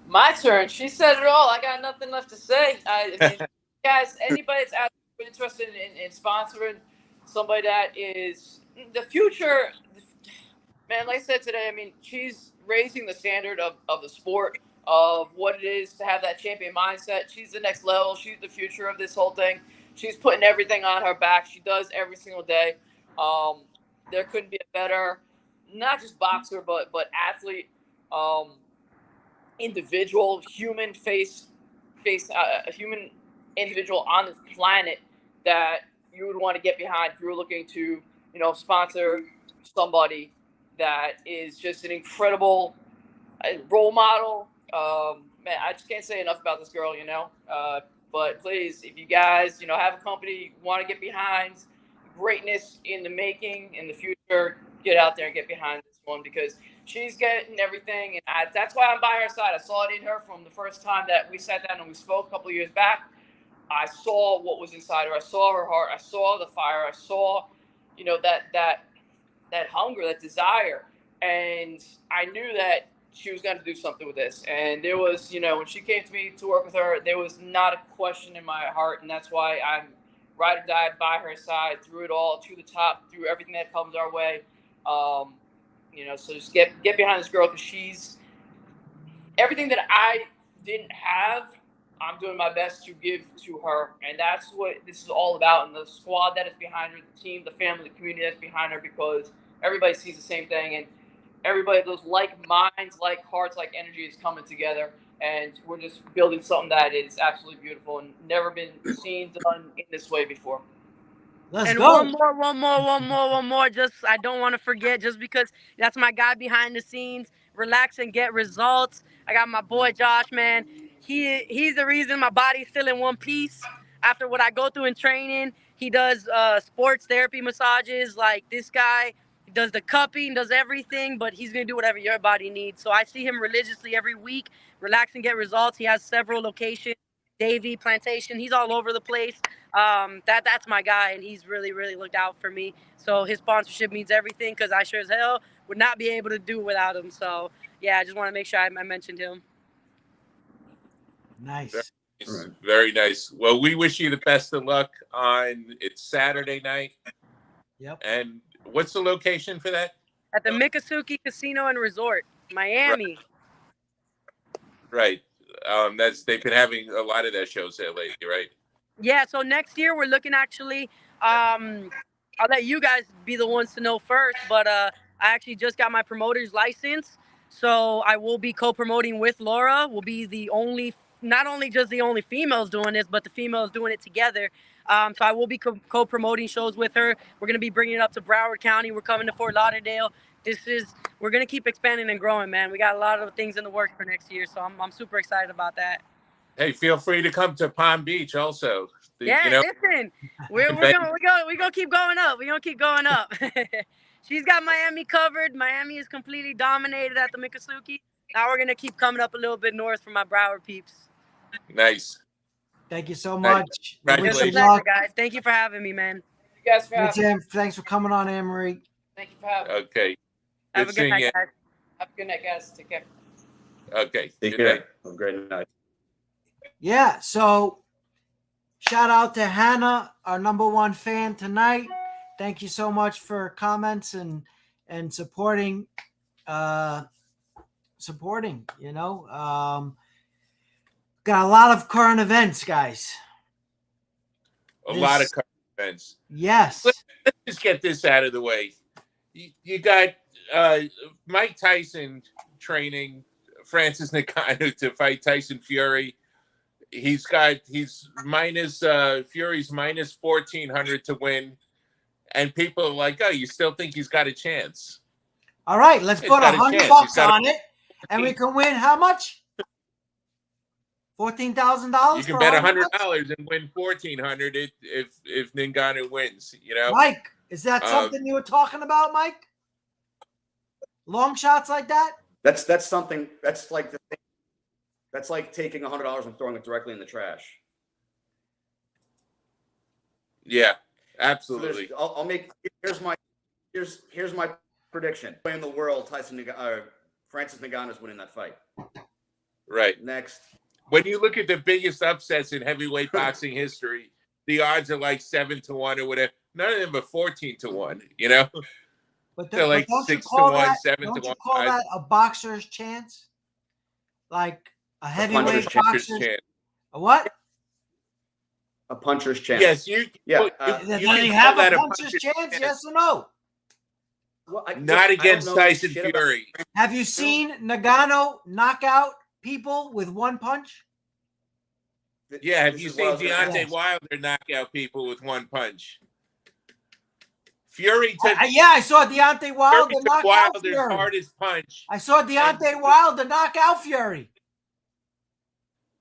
My turn. She said it all. I got nothing left to say. I mean, guys, anybody that's out there interested in sponsoring somebody that is the future, man, like I said today, I mean, she's raising the standard of the sport, of what it is to have that champion mindset. She's the next level. She's the future of this whole thing. She's putting everything on her back. She does every single day. There couldn't be a better, not just boxer, but athlete, individual, human a human individual on this planet that you would want to get behind if you were looking to, sponsor somebody that is just an incredible role model. Man, I just can't say enough about this girl, but please, if you guys, have a company, want to get behind greatness in the making in the future, get out there and get behind this one, because she's getting everything. And that's why I'm by her side. I saw it in her from the first time that we sat down and we spoke a couple of years back. I saw what was inside her. I saw her heart. I saw the fire. I saw, that hunger, that desire. And I knew that she was going to do something with this. And there was, when she came to me to work with her, there was not a question in my heart. And that's why I'm ride or die by her side through it all, to the top, through everything that comes our way. So just get behind this girl, because she's everything that I didn't have. I'm doing my best to give to her, and that's what this is all about. And the squad that is behind her, the team, the family, the community that's behind her, because everybody sees the same thing, and everybody, those like minds, like hearts, like energy is coming together, and we're just building something that is absolutely beautiful and never been seen done in this way before. Let's And go. one more. Just, I don't want to forget, just because that's my guy behind the scenes. Relax and get results. I got my boy Josh, man. He's the reason my body's still in one piece after what I go through in training. He does sports therapy massages. Like, this guy, he does the cupping, does everything, but he's gonna do whatever your body needs. So I see him religiously every week. Relax and get results. He has several locations. Davy, Plantation. He's all over the place. That's my guy, and he's really, really looked out for me. So his sponsorship means everything, because I sure as hell would not be able to do without him. So yeah, I just want to make sure I mentioned him. Nice. Very nice. Well, we wish you the best of luck it's Saturday night. Yep. And what's the location for that? At the Miccosukee Casino and Resort, Miami. Right. They've been having a lot of their shows there lately, right? Yeah, so next year we're looking, actually, I'll let you guys be the ones to know first, but I actually just got my promoter's license, so I will be co-promoting with Laura. We'll be not only just the only females doing this, but the females doing it together. So I will be co-promoting shows with her. We're going to be bringing it up to Broward County. We're coming to Fort Lauderdale. We're going to keep expanding and growing, man. We got a lot of things in the works for next year, so I'm super excited about that. Hey, feel free to come to Palm Beach also. Listen, we're gonna keep going up. We're gonna keep going up. She's got Miami covered. Miami is completely dominated at the Miccosukee. Now we're gonna keep coming up a little bit north for my Broward peeps. Nice. Thank you so much. Congratulations. Pleasure, guys. Thank you for having me, man. You guys for having me. Thanks for coming on, Anne Marie. Thank you for having me. Okay. Have a good night, guys. Have a good night, guys. Take care. Okay. Take Good care. night. Have a great night. Yeah, so shout out to Hannah, our #1 fan tonight. Thank you so much for comments and supporting, got a lot of current events, guys. A lot of current events. Yes. Let's just get this out of the way. You got Mike Tyson training Francis Ngannou to fight Tyson Fury. He's minus Fury's minus 1,400 to win, and people are like, "Oh, you still think he's got a chance?" All right, let's He's put got a $100 chance. He's got on it, and we can win how much? $14,000. You can bet $100 and win 1,400 if Ngannou wins. You know, Mike, is that something you were talking about, Mike? Long shots like that? That's something. That's like taking $100 and throwing it directly in the trash. Yeah, absolutely. So I'll make. Here's my prediction. In the world, Francis Ngannou is winning that fight. Right. Next. When you look at the biggest upsets in heavyweight boxing history, the odds are like 7-1 or whatever. None of them are 14-1. You know, But they're like don't you 6-1, call that, 7-1. Don't you call that a boxer's chance? Like a heavyweight boxer's chance. A what? A puncher's chance. Yes, you. Yeah. Does you he can have call a that puncher's chance? Yes or no? Well, Not against Tyson Fury. Have you seen Ngannou knock out people with one punch? Yeah, have you seen Deontay Yes. Wilder knock out people with one punch? Fury took. I saw Deontay Wilder Fury knock took out Wilder's Fury. hardest punch. I saw Deontay Wilder knock out Fury.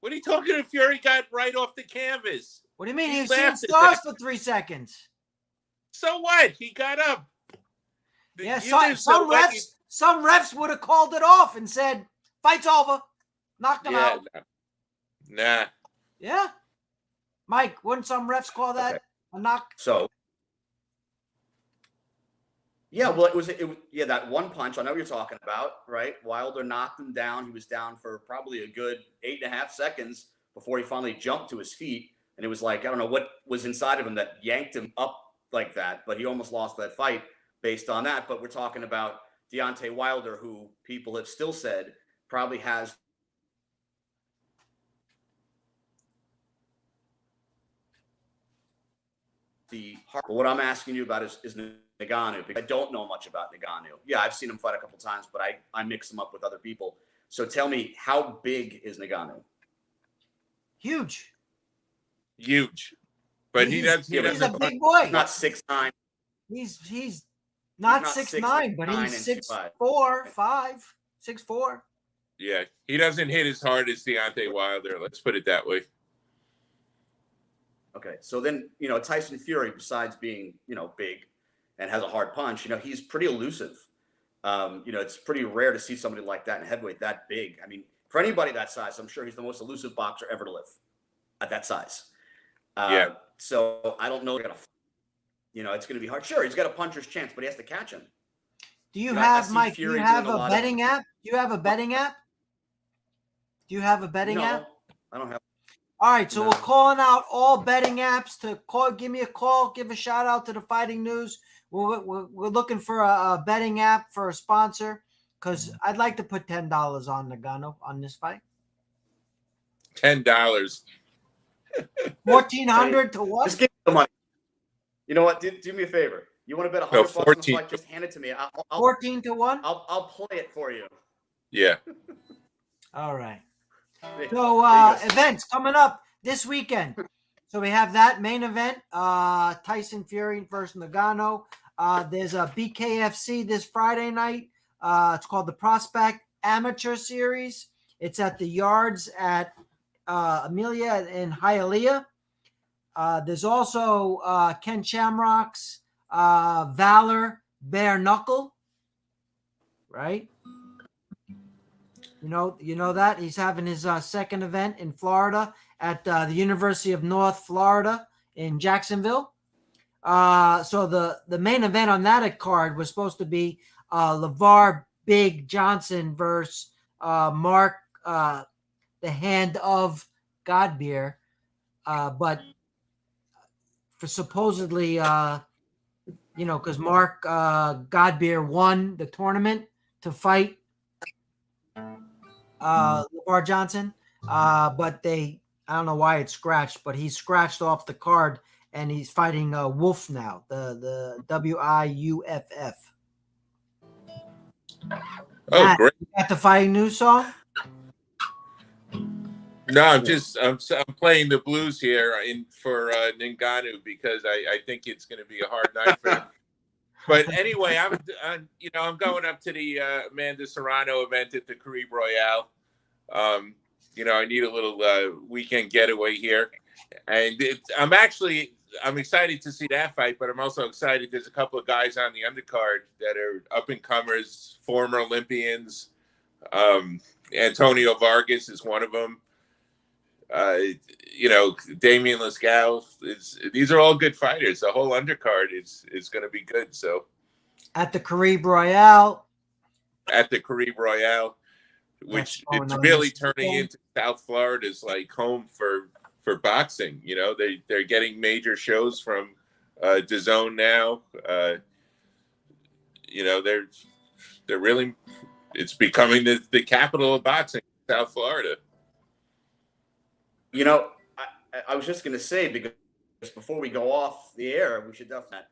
What are you talking to? Fury got right off the canvas. What do you mean? He was laughed seeing at stars that. for 3 seconds. So what? He got up. Yeah, You just some don't refs would have called it off and said, "Fight's over." Knocked him out. Nah. Yeah. Mike, wouldn't some refs call that a knock? So. Yeah, well, it was that one punch. I know what you're talking about, right? Wilder knocked him down. He was down for probably a good 8.5 seconds before he finally jumped to his feet. And it was like, I don't know what was inside of him that yanked him up like that, but he almost lost that fight based on that. But we're talking about Deontay Wilder, who people have still said probably has the heart. But what I'm asking you about is Ngannou, because I don't know much about Ngannou. Yeah, I've seen him fight a couple times, but I mix him up with other people. So tell me, how big is Ngannou? Huge. But he's a big boy. He's not 6'9". He's not 6'9", but he's 6'4", 5", 6'4". Yeah, he doesn't hit as hard as Deontay Wilder. Let's put it that way. Okay, so then, Tyson Fury, besides being, big and has a hard punch, he's pretty elusive. It's pretty rare to see somebody like that in heavyweight that big. I mean, for anybody that size, I'm sure he's the most elusive boxer ever to live at that size. Yeah. So I don't know. It's going to be hard. Sure, he's got a puncher's chance, but he has to catch him. Do you have, Mike, do you have a betting app? Do you have a betting app? No, I don't have. All right, so we're calling out all betting apps to give me a call, give a shout out to the Fighting News. We're looking for a betting app for a sponsor because I'd like to put $10 on Ngannou on this fight. $10. 1,400 to what? Just give me the money. You know what? Do me a favor. You want to bet $100 on the fight? Just hand it to me. 14 to 1. I'll play it for you. Yeah. All right. So events coming up this weekend. So we have that main event, Tyson Fury versus Ngannou. There's a BKFC this Friday night. It's called the Prospect Amateur Series. It's at the Yards at ELIA in Hialeah. There's also Ken Shamrock's Valor Bare Knuckle, right? You know that he's having his second event in Florida at the University of North Florida in Jacksonville. So the main event on that card was supposed to be LeVar Big Johnson versus Mark the Hand of Godbeer, but for supposedly because Mark Godbeer won the tournament to fight LeVar Johnson. but I don't know why it's scratched, but he's scratched off the card, and he's fighting Wolf now, the WIUFF. Oh, Matt, great. you got the fighting news song? No, I'm playing the blues here for Ngannou because I think it's going to be a hard night for him. But anyway, I'm going up to the Amanda Serrano event at the Caribe Royale. I need a little weekend getaway here, and I'm excited to see that fight, but I'm also excited. There's a couple of guys on the undercard that are up and comers, former Olympians. Antonio Vargas is one of them. Damian Lascal. These are all good fighters. The whole undercard is going to be good. So at the Caribe Royale, which it's really turning into South Florida's like home for boxing. They're getting major shows from DAZN now. They're really, it's becoming the capital of boxing in South Florida. I was just going to say, because before we go off the air, we should definitely,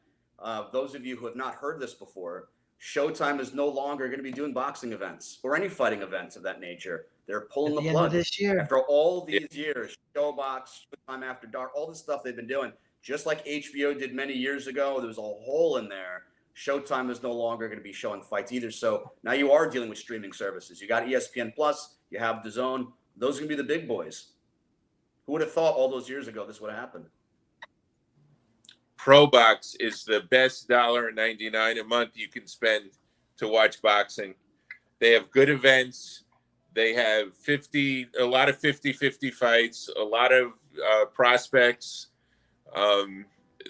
those of you who have not heard this before, Showtime is no longer going to be doing boxing events or any fighting events of that nature. They're pulling the plug this year. After all these years. Showbox, Showtime After Dark, all the stuff they've been doing, just like HBO did many years ago. There was a hole in there. Showtime is no longer going to be showing fights either. So now you are dealing with streaming services. You got ESPN Plus, you have DAZN. Those are going to be the big boys. Who would have thought all those years ago this would have happened? ProBox is the best $1.99 a month you can spend to watch boxing. They have good events. They have a lot of 50-50 fights, a lot of prospects.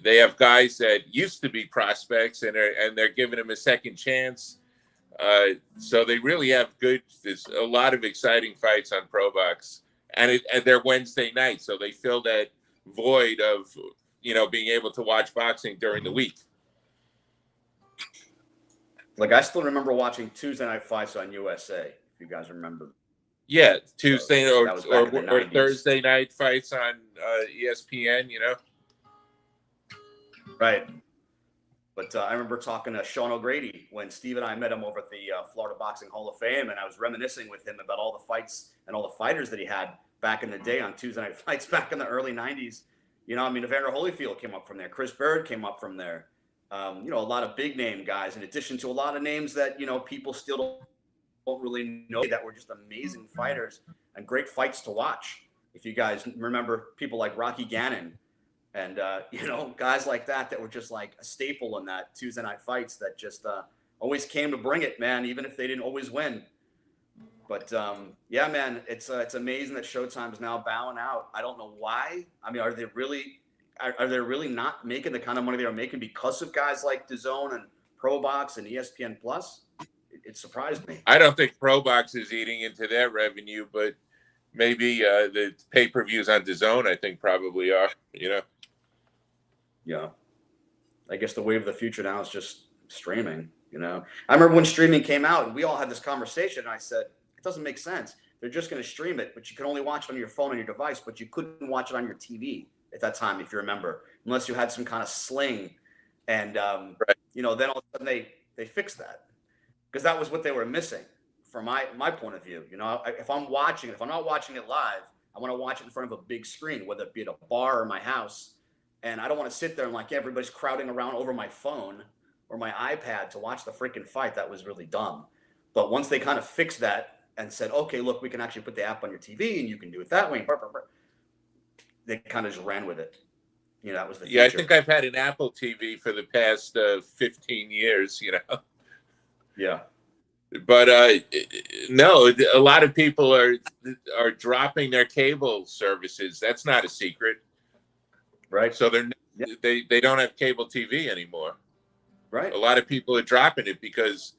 They have guys that used to be prospects and they're giving them a second chance. So they really have there's a lot of exciting fights on ProBox. And they're Wednesday nights, so they fill that void of, being able to watch boxing during the week. Like, I still remember watching Tuesday night fights on USA, if you guys remember. Yeah, Tuesday or or Thursday night fights on ESPN, Right. But I remember talking to Sean O'Grady when Steve and I met him over at the Florida Boxing Hall of Fame, and I was reminiscing with him about all the fights and all the fighters that he had back in the day on Tuesday night fights back in the early 90s. Evander Holyfield came up from there. Chris Bird came up from there. A lot of big name guys, in addition to a lot of names that, people still don't really know, that were just amazing fighters and great fights to watch. If you guys remember people like Rocky Gannon and, guys like that were just like a staple in that Tuesday night fights that just always came to bring it, man, even if they didn't always win. But yeah, man, it's amazing that Showtime is now bowing out. I don't know why. I mean, are they really not making the kind of money they are making because of guys like DAZN and ProBox and ESPN Plus? It surprised me. I don't think ProBox is eating into their revenue, but maybe the pay-per-views on DAZN, I think, probably are. Yeah, I guess the wave of the future now is just streaming. I remember when streaming came out, and we all had this conversation, and I said, doesn't make sense. They're just going to stream it, but you can only watch it on your phone and your device, but you couldn't watch it on your TV at that time, if you remember, unless you had some kind of sling. And, right. Then all of a sudden they fixed that, because that was what they were missing from my point of view. If I'm not watching it live, I want to watch it in front of a big screen, whether it be at a bar or my house. And I don't want to sit there and everybody's crowding around over my phone or my iPad to watch the freaking fight. That was really dumb. But once they kind of fixed that, and said, okay, look, we can actually put the app on your TV and you can do it that way. They kind of just ran with it. That was the future. Yeah, I think I've had an Apple TV for the past 15 years, Yeah. But no, a lot of people are dropping their cable services. That's not a secret. Right. So they don't have cable TV anymore. Right. A lot of people are dropping it because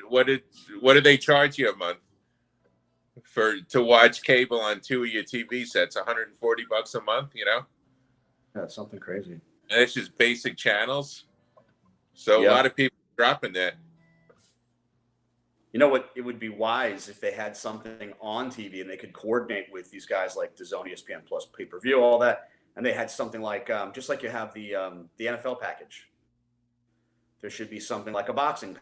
what do they charge you a month to watch cable on 2 of your TV sets? $140 a month, Yeah, something crazy. And it's just basic channels. So yeah. A lot of people are dropping that. You know what? It would be wise if they had something on TV and they could coordinate with these guys like DAZN, ESPN Plus, pay-per-view, all that, and they had something like just like you have the NFL package. There should be something like a boxing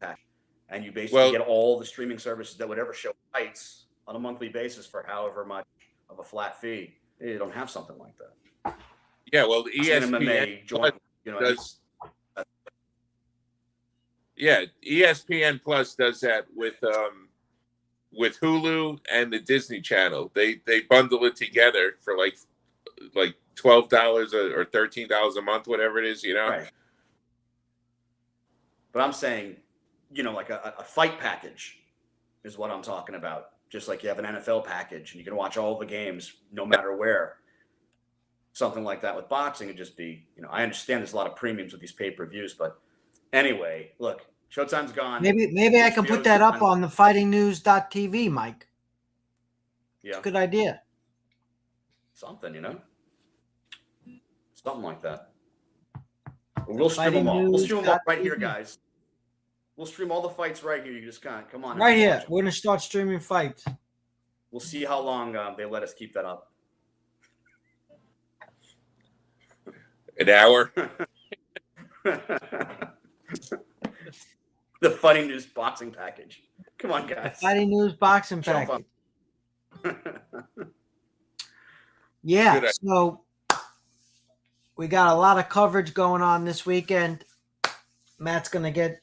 package, and you basically get all the streaming services that would ever show fights on a monthly basis for however much of a flat fee. You don't have something like that. Yeah, well, MMA joint, does. Yeah, ESPN Plus does that with Hulu and the Disney Channel. They bundle it together for like $12 or $13 a month, whatever it is, Right. But I'm saying, like a fight package is what I'm talking about. Just like you have an NFL package and you can watch all the games no matter where. Something like that with boxing would just be, I understand there's a lot of premiums with these pay-per-views, but anyway, look, Showtime's gone. Maybe I can put that up on the fightingnews.tv, Mike. Yeah. Good idea. Something, something like that. We'll stream them all. We'll stream them all right here, guys. We'll stream all the fights right here. You just can't come on. Right here. We're going to start streaming fights. We'll see how long they let us keep that up. An hour. The Fighting News boxing package. Come on, guys. The Fighting News boxing package. Yeah. So we got a lot of coverage going on this weekend. Matt's going to get a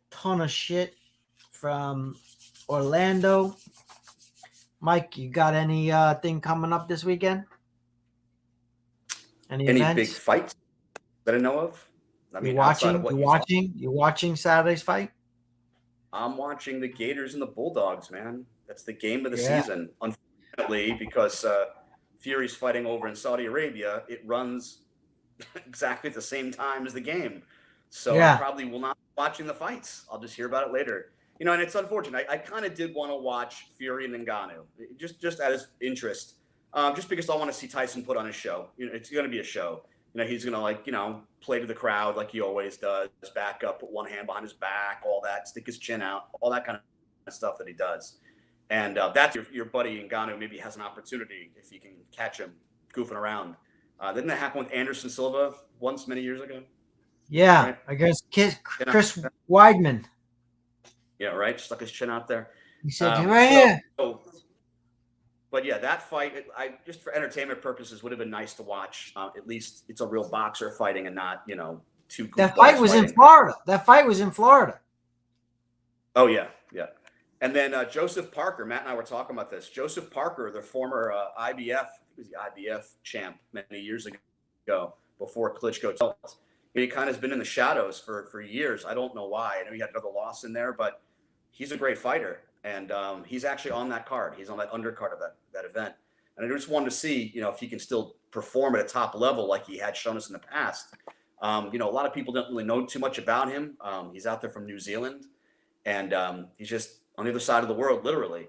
ton of shit from Orlando. Mike, you got any thing coming up this weekend? Any big fights that I know of? I mean, you watching Saturday's fight? I'm watching the Gators and the Bulldogs, man. That's the game of the season. Unfortunately, because Fury's fighting over in Saudi Arabia, it runs exactly at the same time as the game. So I probably will not be watching the fights. I'll just hear about it later. And it's unfortunate. I kind of did want to watch Fury and Ngannou, just out of interest. Just because I want to see Tyson put on a show. It's going to be a show. He's going to, play to the crowd like he always does, back up, put one hand behind his back, all that, stick his chin out, all that kind of stuff that he does. And that's your buddy Ngannou maybe has an opportunity if you can catch him goofing around. Didn't that happen with Anderson Silva once many years ago? Yeah, right? Against Chris Weidman. Yeah, right. Stuck his chin out there. He said, "Right here." But yeah, that fight, I just for entertainment purposes, would have been nice to watch. At least it's a real boxer fighting and not, two. That fight was in Florida. Oh yeah. And then Joseph Parker, Matt and I were talking about this. Joseph Parker, the former IBF, he was the IBF champ many years ago before Klitschko told us. He kind of has been in the shadows for years. I don't know why. I know he had another loss in there, but he's a great fighter. And he's actually on that card. He's on that undercard of that event. And I just wanted to see, if he can still perform at a top level like he had shown us in the past. A lot of people don't really know too much about him. He's out there from New Zealand, and he's just on the other side of the world, literally.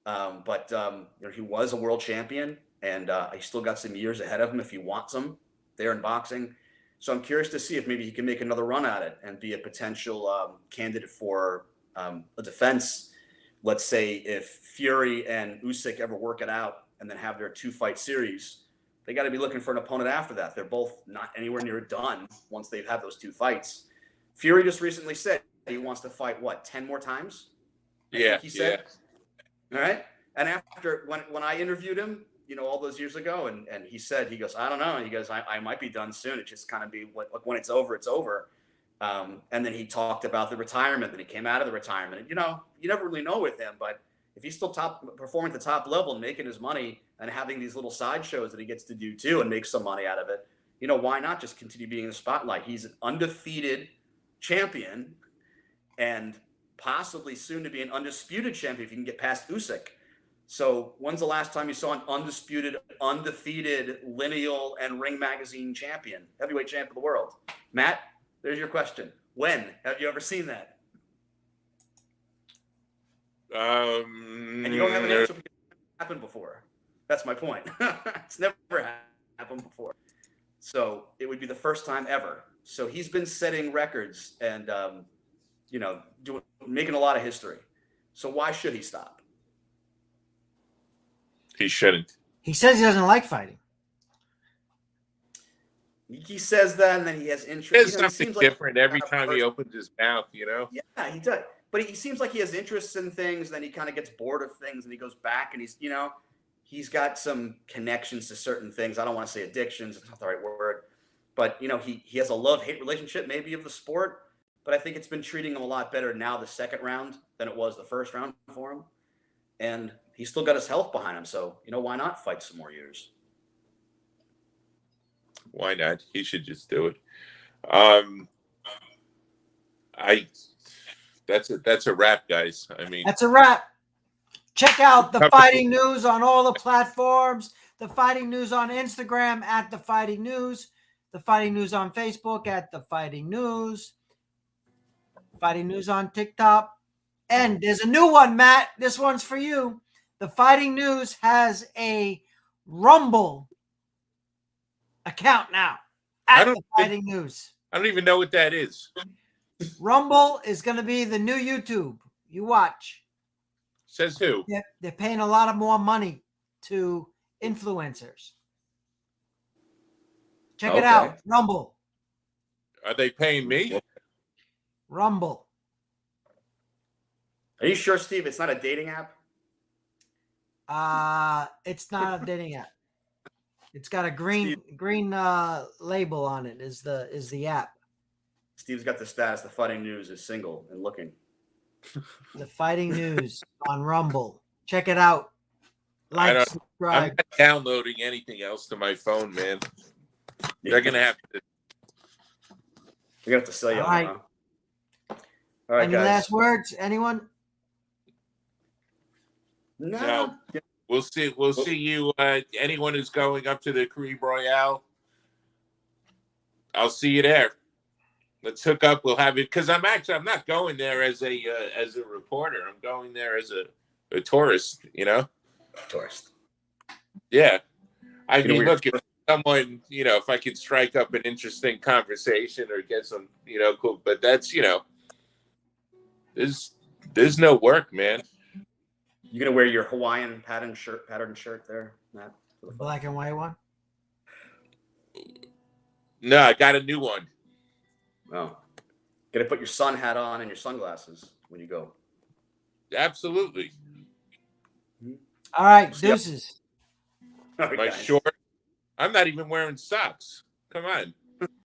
But he was a world champion, and he still got some years ahead of him if he wants them there in boxing. So I'm curious to see if maybe he can make another run at it and be a potential candidate for a defense. Let's say if Fury and Usyk ever work it out and then have their 2-fight series, they got to be looking for an opponent after that. They're both not anywhere near done once they've had those 2 fights. Fury just recently said he wants to fight, 10 more times? He said. Yeah. All right. And after when I interviewed him, all those years ago, and he said, he goes, I don't know. He goes, I might be done soon. It just kind of be when it's over, it's over. And then he talked about the retirement, that he came out of the retirement. And, you never really know with him, but if he's still performing at the top level and making his money and having these little side shows that he gets to do too and make some money out of it, why not just continue being in the spotlight? He's an undefeated champion and possibly soon to be an undisputed champion if you can get past Usyk. So when's the last time you saw an undisputed, undefeated, lineal and Ring Magazine champion, heavyweight champ of the world? Matt, there's your question. When have you ever seen that? And you don't have an answer because it happened before. That's my point. It's never happened before. So it would be the first time ever. So he's been setting records, and making a lot of history. So why should he stop? He shouldn't. He says he doesn't like fighting. He says that, and then he has interest. There's He something seems like different every time he opens his mouth, Yeah, he does. But he seems like he has interests in things. Then he kind of gets bored of things, and he goes back, and he's got some connections to certain things. I don't want to say addictions; it's not the right word. But he has a love-hate relationship, maybe, of the sport. But I think it's been treating him a lot better now, the second round, than it was the first round for him. And he's still got his health behind him. So why not fight some more years? Why not? He should just do it. That's a wrap, guys. I mean, That's a wrap. Check out the Fighting News on all the platforms. The Fighting News on Instagram at the Fighting News. The Fighting News on Facebook at the Fighting News. Fighting News on TikTok. And there's a new one, Matt. This one's for you. The Fighting News has a Rumble account now at the Fighting News. I don't even know what that is. Rumble is going to be the new YouTube. You watch. Says who? They're paying a lot of more money to influencers. Check it out. Rumble. Are they paying me? Rumble. Are you sure, Steve? It's not a dating app? It's not a dating app. It's got a green label on it. Is the app? Steve's got the status. The Fighting News is single and looking. The Fighting News on Rumble. Check it out. Subscribe. I'm not downloading anything else to my phone, man. They're gonna have to. We're gonna have to sell you. All right. All right, Any guys. last words? Anyone? No. We'll see. We'll see you. Anyone who's going up to the Kareem Royale, I'll see you there. Let's hook up. We'll have it because I'm not going there as a reporter. I'm going there as a tourist. Tourist. Yeah. I mean, look, if someone, if I could strike up an interesting conversation or get some, cool. But that's, there's no work, man. You gonna wear your Hawaiian pattern shirt there, Matt? The black and white one? No, I got a new one. Oh. Gotta put your sun hat on and your sunglasses when you go. Absolutely. All right, deuces. My short. I'm not even wearing socks. Come on.